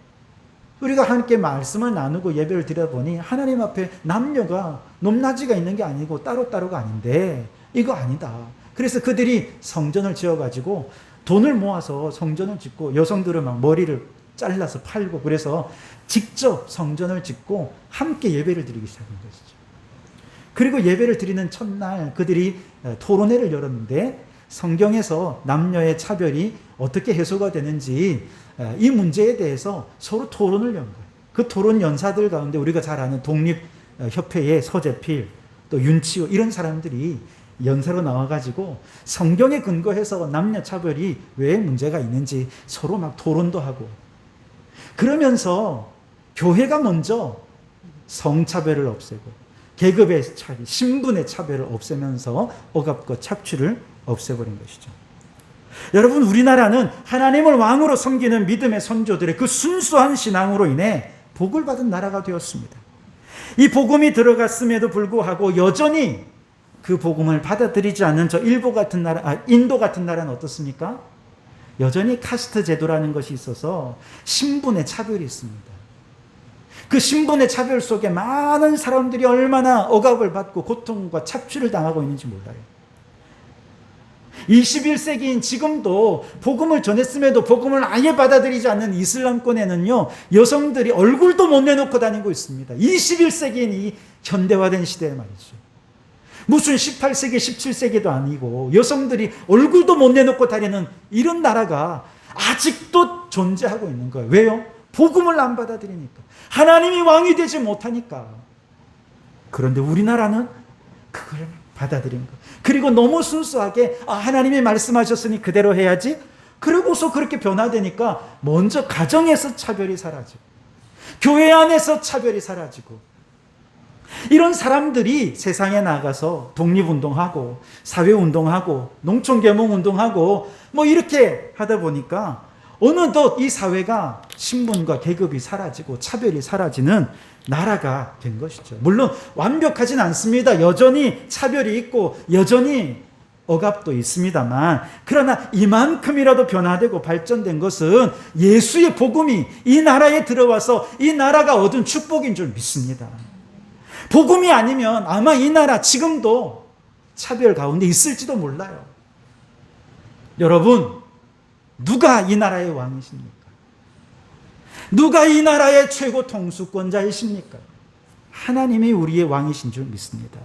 우리가 함께 말씀을 나누고 예배를 드려보니 하나님 앞에 남녀가 높낮이가 있는 게 아니고 따로따로가 아닌데 이거 아니다. 그래서 그들이 성전을 지어가지고 돈을 모아서 성전을 짓고 여성들은 막 머리를 잘라서 팔고 그래서 직접 성전을 짓고 함께 예배를 드리기 시작한 것이죠. 그리고 예배를 드리는 첫날 그들이 토론회를 열었는데 성경에서 남녀의 차별이 어떻게 해소가 되는지 이 문제에 대해서 서로 토론을 연 거예요. 그 토론 연사들 가운데 우리가 잘 아는 독립협회의 서재필, 또 윤치호 이런 사람들이 연사로 나와가지고 성경에 근거해서 남녀 차별이 왜 문제가 있는지 서로 막 토론도 하고, 그러면서 교회가 먼저 성차별을 없애고 계급의 차별, 신분의 차별을 없애면서 억압과 착취를 없애버린 것이죠. 여러분, 우리나라는 하나님을 왕으로 섬기는 믿음의 선조들의 그 순수한 신앙으로 인해 복을 받은 나라가 되었습니다. 이 복음이 들어갔음에도 불구하고 여전히 그 복음을 받아들이지 않는 저 인도 같은 나라는 어떻습니까? 여전히 카스트 제도라는 것이 있어서 신분의 차별이 있습니다. 그 신분의 차별 속에 많은 사람들이 얼마나 억압을 받고 고통과 착취를 당하고 있는지 몰라요. 21세기인 지금도 복음을 전했음에도 복음을 아예 받아들이지 않는 이슬람권에는요, 여성들이 얼굴도 못 내놓고 다니고 있습니다. 21세기인 이 현대화된 시대에 말이죠. 무슨 18세기, 17세기도 아니고 여성들이 얼굴도 못 내놓고 다니는 이런 나라가 아직도 존재하고 있는 거예요. 왜요? 복음을 안 받아들이니까. 하나님이 왕이 되지 못하니까. 그런데 우리나라는 그걸 받아들인 거예요. 그리고 너무 순수하게 하나님이 말씀하셨으니 그대로 해야지. 그러고서 그렇게 변화되니까 먼저 가정에서 차별이 사라지고 교회 안에서 차별이 사라지고, 이런 사람들이 세상에 나가서 독립운동하고 사회운동하고 농촌계몽운동하고 뭐 이렇게 하다 보니까 어느덧 이 사회가 신분과 계급이 사라지고 차별이 사라지는 나라가 된 것이죠. 물론 완벽하진 않습니다. 여전히 차별이 있고 여전히 억압도 있습니다만, 그러나 이만큼이라도 변화되고 발전된 것은 예수의 복음이 이 나라에 들어와서 이 나라가 얻은 축복인 줄 믿습니다. 복음이 아니면 아마 이 나라 지금도 차별 가운데 있을지도 몰라요. 여러분, 누가 이 나라의 왕이십니까? 누가 이 나라의 최고 통수권자이십니까? 하나님이 우리의 왕이신 줄 믿습니다.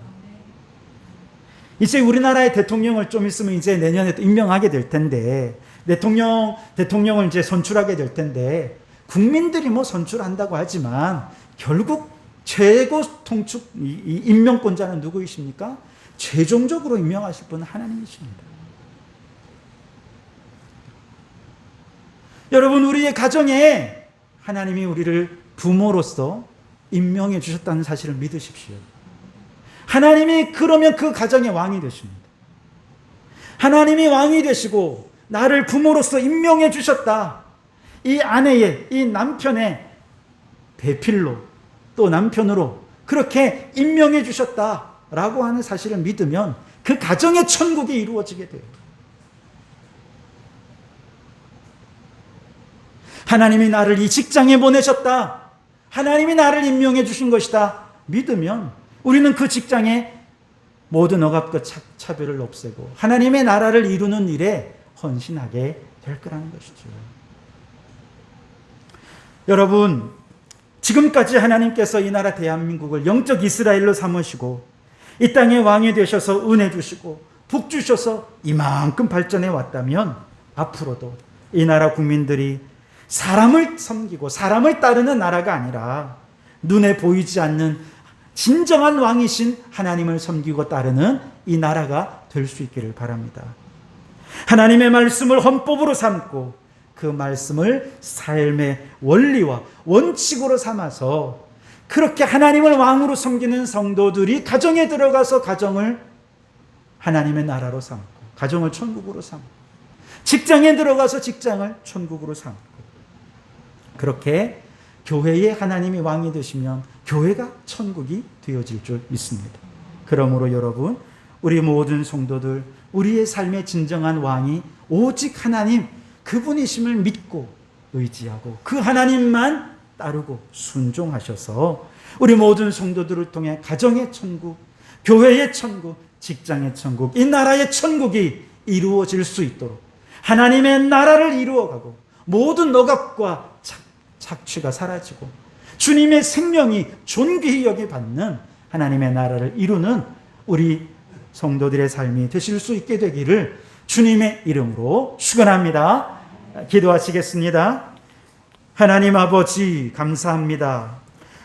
이제 우리나라의 대통령을 좀 있으면 이제 내년에 또 임명하게 될 텐데, 대통령을 이제 선출하게 될 텐데, 국민들이 뭐 선출한다고 하지만 결국 최고 통축 임명권자는 누구이십니까? 최종적으로 임명하실 분은 하나님이십니다. 여러분, 우리의 가정에 하나님이 우리를 부모로서 임명해 주셨다는 사실을 믿으십시오. 하나님이 그러면 그 가정의 왕이 되십니다. 하나님이 왕이 되시고 나를 부모로서 임명해 주셨다. 이 아내의, 이 남편의 배필로 또 남편으로 그렇게 임명해 주셨다라고 하는 사실을 믿으면 그 가정의 천국이 이루어지게 돼요. 하나님이 나를 이 직장에 보내셨다. 하나님이 나를 임명해 주신 것이다. 믿으면 우리는 그 직장에 모든 억압과 차별을 없애고 하나님의 나라를 이루는 일에 헌신하게 될 거라는 것이죠. 여러분, 지금까지 하나님께서 이 나라 대한민국을 영적 이스라엘로 삼으시고 이 땅에 왕이 되셔서 은혜 주시고 복 주셔서 이만큼 발전해 왔다면 앞으로도 이 나라 국민들이 사람을 섬기고 사람을 따르는 나라가 아니라 눈에 보이지 않는 진정한 왕이신 하나님을 섬기고 따르는 이 나라가 될 수 있기를 바랍니다. 하나님의 말씀을 헌법으로 삼고 그 말씀을 삶의 원리와 원칙으로 삼아서 그렇게 하나님을 왕으로 섬기는 성도들이 가정에 들어가서 가정을 하나님의 나라로 삼고 가정을 천국으로 삼고 직장에 들어가서 직장을 천국으로 삼고 그렇게 교회에 하나님이 왕이 되시면 교회가 천국이 되어질 줄 믿습니다. 그러므로 여러분, 우리 모든 성도들, 우리의 삶의 진정한 왕이 오직 하나님 그분이심을 믿고 의지하고 그 하나님만 따르고 순종하셔서 우리 모든 성도들을 통해 가정의 천국, 교회의 천국, 직장의 천국, 이 나라의 천국이 이루어질 수 있도록 하나님의 나라를 이루어가고 모든 억압과 착취가 사라지고 주님의 생명이 존귀히 여겨받는 하나님의 나라를 이루는 우리 성도들의 삶이 되실 수 있게 되기를 주님의 이름으로 축원합니다. 기도하시겠습니다. 하나님 아버지 감사합니다.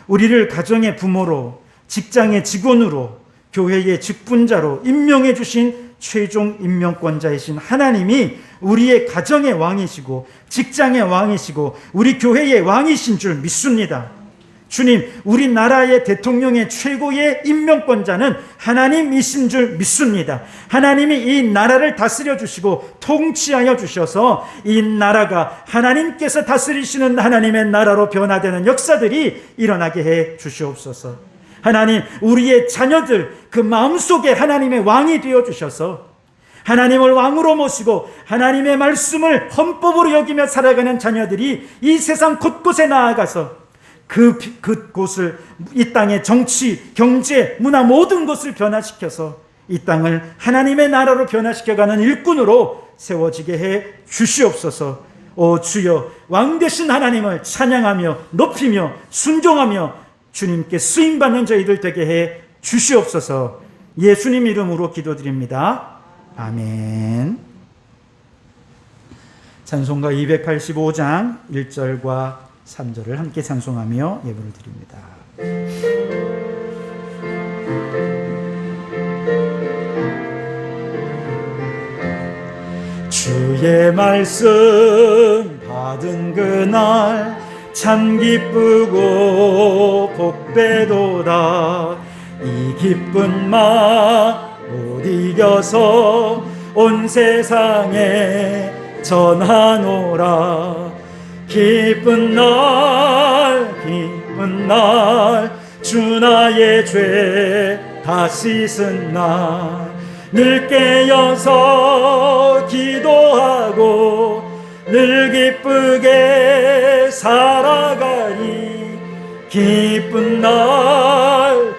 우리를 가정의 부모로, 직장의 직원으로, 교회의 직분자로 임명해 주신 최종 임명권자이신 하나님이 우리의 가정의 왕이시고 직장의 왕이시고 우리 교회의 왕이신 줄 믿습니다. 주님, 우리나라의 대통령의 최고의 임명권자는 하나님이신 줄 믿습니다. 하나님이 이 나라를 다스려 주시고 통치하여 주셔서 이 나라가 하나님께서 다스리시는 하나님의 나라로 변화되는 역사들이 일어나게 해 주시옵소서. 하나님, 우리의 자녀들 그 마음속에 하나님의 왕이 되어 주셔서 하나님을 왕으로 모시고 하나님의 말씀을 헌법으로 여기며 살아가는 자녀들이 이 세상 곳곳에 나아가서 그곳을 이 땅의 정치, 경제, 문화 모든 것을 변화시켜서 이 땅을 하나님의 나라로 변화시켜가는 일꾼으로 세워지게 해 주시옵소서. 오 주여, 왕 되신 하나님을 찬양하며 높이며 순종하며 주님께 쓰임받는 저희들 되게 해 주시옵소서. 예수님 이름으로 기도드립니다. 아멘. 찬송가 285장 1절과 3절을 함께 찬송하며 예배를 드립니다. 주의 말씀 받은 그날 참 기쁘고 복되도다. 이 기쁜 마음 못 이겨서 온 세상에 전하노라. 기쁜 날 주 나의 죄 다 씻은 날 늘 깨어서 기도하고 늘 기쁘게 살아가리. 기쁜 날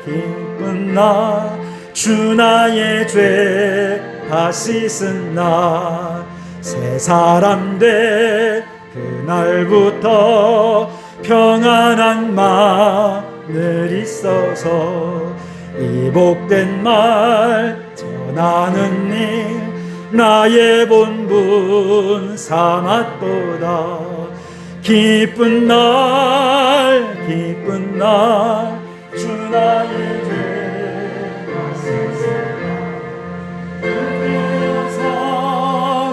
주 나의 죄 다 씻은 날 새 사람 돼 그날부터 평안한 마음을 있어서 이 복된 말 전하는 일 나의 본분 삼았도다. 기쁜 날 주 나의 죄 깨어서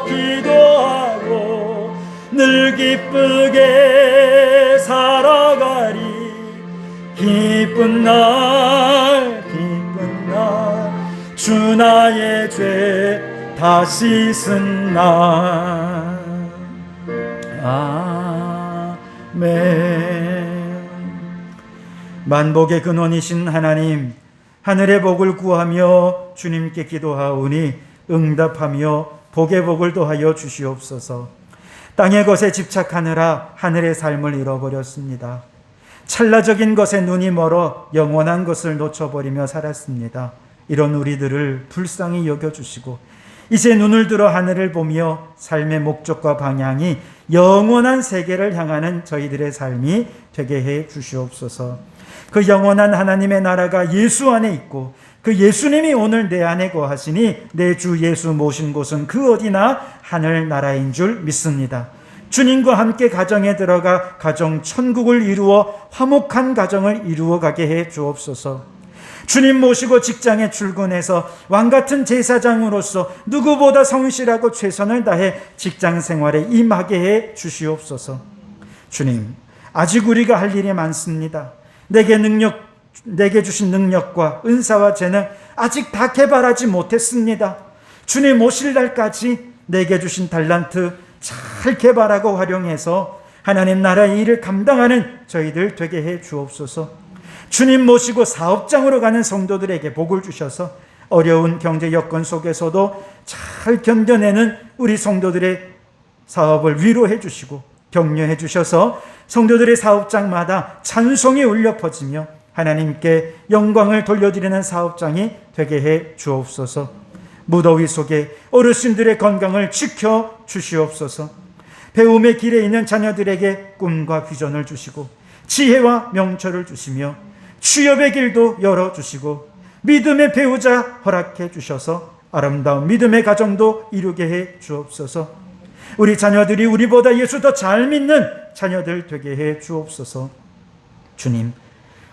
기도하고 늘 기쁘게 살아가리. 기쁜 날 주 나의 죄 다 씻은 날. 아멘. 만복의 근원이신 하나님, 하늘의 복을 구하며 주님께 기도하오니 응답하며 복의 복을 더하여 주시옵소서. 땅의 것에 집착하느라 하늘의 삶을 잃어버렸습니다. 찰나적인 것에 눈이 멀어 영원한 것을 놓쳐버리며 살았습니다. 이런 우리들을 불쌍히 여겨주시고 이제 눈을 들어 하늘을 보며 삶의 목적과 방향이 영원한 세계를 향하는 저희들의 삶이 되게 해 주시옵소서. 그 영원한 하나님의 나라가 예수 안에 있고 그 예수님이 오늘 내 안에 거하시니 내 주 예수 모신 곳은 그 어디나 하늘나라인 줄 믿습니다. 주님과 함께 가정에 들어가 가정 천국을 이루어 화목한 가정을 이루어가게 해 주옵소서. 주님 모시고 직장에 출근해서 왕같은 제사장으로서 누구보다 성실하고 최선을 다해 직장 생활에 임하게 해 주시옵소서. 주님, 아직 우리가 할 일이 많습니다. 내게 주신 능력과 은사와 재능 아직 다 개발하지 못했습니다. 주님 오실 날까지 내게 주신 달란트 잘 개발하고 활용해서 하나님 나라의 일을 감당하는 저희들 되게 해 주옵소서. 주님 모시고 사업장으로 가는 성도들에게 복을 주셔서 어려운 경제 여건 속에서도 잘 견뎌내는 우리 성도들의 사업을 위로해 주시고 격려해 주셔서 성도들의 사업장마다 찬송이 울려 퍼지며 하나님께 영광을 돌려드리는 사업장이 되게 해 주옵소서. 무더위 속에 어르신들의 건강을 지켜 주시옵소서. 배움의 길에 있는 자녀들에게 꿈과 비전을 주시고 지혜와 명철을 주시며 취업의 길도 열어주시고 믿음의 배우자 허락해 주셔서 아름다운 믿음의 가정도 이루게 해 주옵소서. 우리 자녀들이 우리보다 예수 더 잘 믿는 자녀들 되게 해 주옵소서. 주님,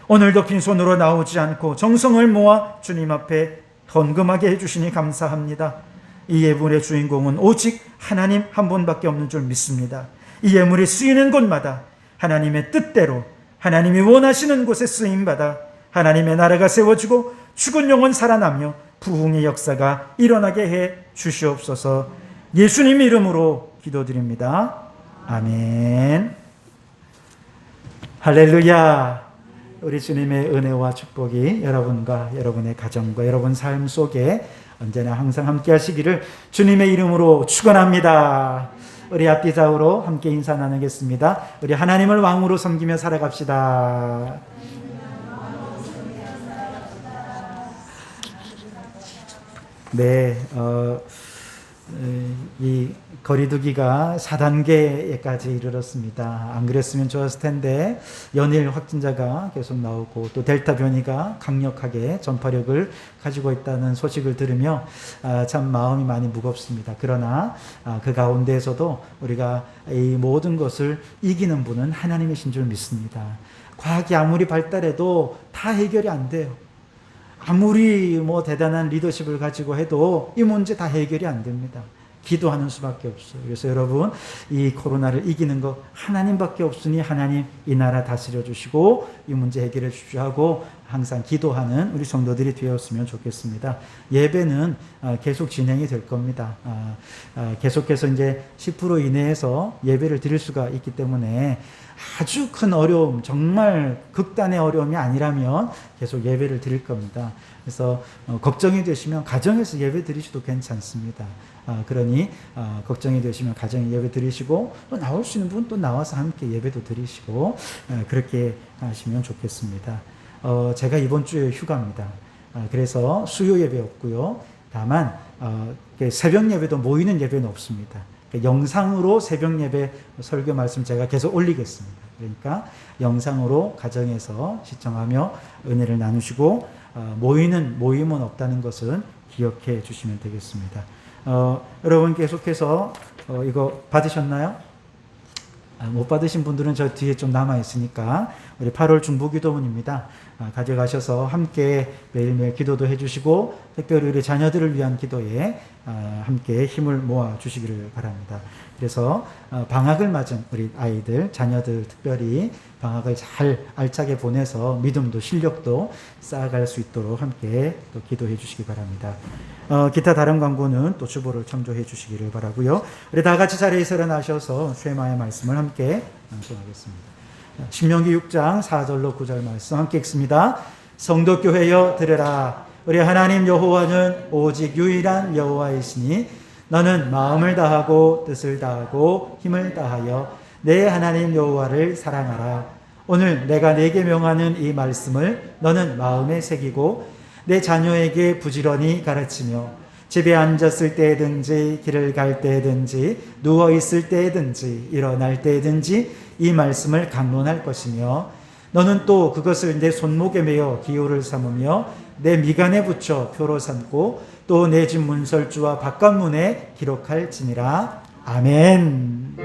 오늘도 빈손으로 나오지 않고 정성을 모아 주님 앞에 헌금하게 해주시니 감사합니다. 이 예물의 주인공은 오직 하나님 한 분밖에 없는 줄 믿습니다. 이 예물이 쓰이는 곳마다 하나님의 뜻대로 하나님이 원하시는 곳에 쓰임받아 하나님의 나라가 세워지고 죽은 영혼 살아나며 부흥의 역사가 일어나게 해 주시옵소서. 예수님 이름으로 기도드립니다. 아멘. 할렐루야. 우리 주님의 은혜와 축복이 여러분과 여러분의 가정과 여러분 삶 속에 언제나 항상 함께 하시기를 주님의 이름으로 축원합니다. 우리 앞뒤 좌우로 함께 인사 나누겠습니다. 우리 하나님을 왕으로 섬기며 살아갑시다. 네, 이 거리두기가 4단계까지 이르렀습니다. 안 그랬으면 좋았을 텐데 연일 확진자가 계속 나오고 또 델타 변이가 강력하게 전파력을 가지고 있다는 소식을 들으며 참 마음이 많이 무겁습니다. 그러나 그 가운데에서도 우리가 이 모든 것을 이기는 분은 하나님이신 줄 믿습니다. 과학이 아무리 발달해도 다 해결이 안 돼요. 아무리 대단한 리더십을 가지고 해도 이 문제 다 해결이 안 됩니다. 기도하는 수밖에 없어요. 그래서 여러분, 이 코로나를 이기는 거 하나님밖에 없으니 하나님 이 나라 다스려 주시고 이 문제 해결해 주시고 하고 항상 기도하는 우리 성도들이 되었으면 좋겠습니다. 예배는 계속 진행이 될 겁니다. 계속해서 이제 10% 이내에서 예배를 드릴 수가 있기 때문에 아주 큰 어려움, 정말 극단의 어려움이 아니라면 계속 예배를 드릴 겁니다. 그래서 걱정이 되시면 가정에서 예배 드리셔도 괜찮습니다. 그러니 걱정이 되시면 가정에 예배 드리시고 또 나올 수 있는 분 또 나와서 함께 예배도 드리시고 그렇게 하시면 좋겠습니다. 제가 이번 주에 휴가입니다. 그래서 수요 예배 없고요. 다만 새벽 예배도 모이는 예배는 없습니다. 영상으로 새벽 예배 설교 말씀 제가 계속 올리겠습니다. 그러니까 영상으로 가정에서 시청하며 은혜를 나누시고 모임은 없다는 것은 기억해 주시면 되겠습니다. 여러분 계속해서 이거 받으셨나요? 못 받으신 분들은 저 뒤에 좀 남아 있으니까 우리 8월 중보기도문입니다. 가져가셔서 함께 매일매일 기도도 해주시고 특별히 우리 자녀들을 위한 기도에 함께 힘을 모아 주시기를 바랍니다. 그래서 방학을 맞은 우리 아이들, 자녀들 특별히 방학을 잘 알차게 보내서 믿음도 실력도 쌓아갈 수 있도록 함께 또 기도해 주시기 바랍니다. 기타 다른 광고는 또 주보를 참조해 주시기를 바라고요. 우리 다 같이 자리에서 일어나셔서 쉐마의 말씀을 함께 낭송하겠습니다. 신명기 6장 4절로 9절 말씀 함께 읽습니다. 성도교회여 들으라. 우리 하나님 여호와는 오직 유일한 여호와이시니 너는 마음을 다하고 뜻을 다하고 힘을 다하여 내 하나님 여호와를 사랑하라. 오늘 내가 네게 명하는 이 말씀을 너는 마음에 새기고 내 자녀에게 부지런히 가르치며 집에 앉았을 때든지 길을 갈 때든지 누워 있을 때든지 일어날 때든지 이 말씀을 강론할 것이며 너는 또 그것을 내 손목에 매어 기호를 삼으며 내 미간에 붙여 표로 삼고 또 내 집 문설주와 바깥문에 기록할지니라. 아멘.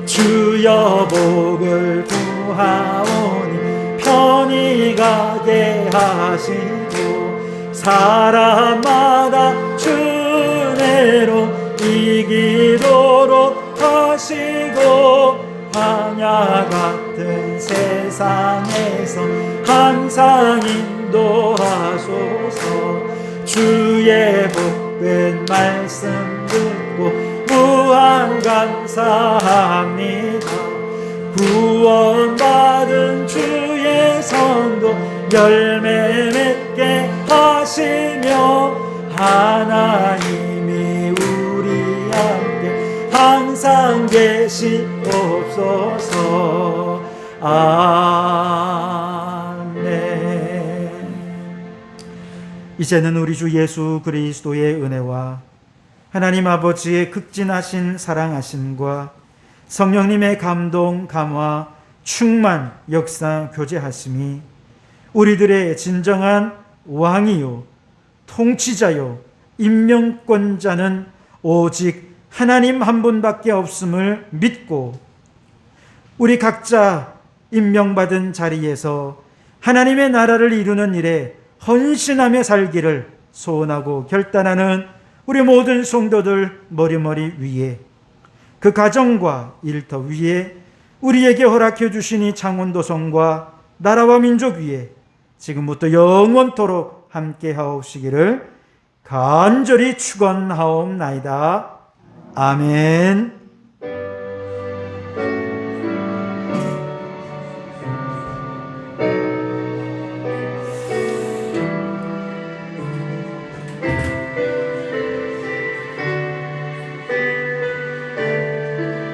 주여 복을 구하오니 편히 가게 하시고 사람마다 주내로 이기도록 하시고 광야 같은 세상에서 항상 인도하소서. 주의 복된 말씀 듣고 무한 감사합니다. 구원받은 주의 성도 열매 맺게 하시며 하나님이 우리 함께 항상 계시옵소서. 아멘. 이제는 우리 주 예수 그리스도의 은혜와 하나님 아버지의 극진하신 사랑하심과 성령님의 감동, 감화, 충만, 역사, 교제하심이 우리들의 진정한 왕이요 통치자요 임명권자는 오직 하나님 한 분밖에 없음을 믿고 우리 각자 임명받은 자리에서 하나님의 나라를 이루는 일에 헌신하며 살기를 소원하고 결단하는 우리 모든 성도들 머리머리 위에 그 가정과 일터 위에 우리에게 허락해 주시니 창원도성과 나라와 민족 위에 지금부터 영원토록 함께 하옵시기를 간절히 축원하옵나이다. 아멘.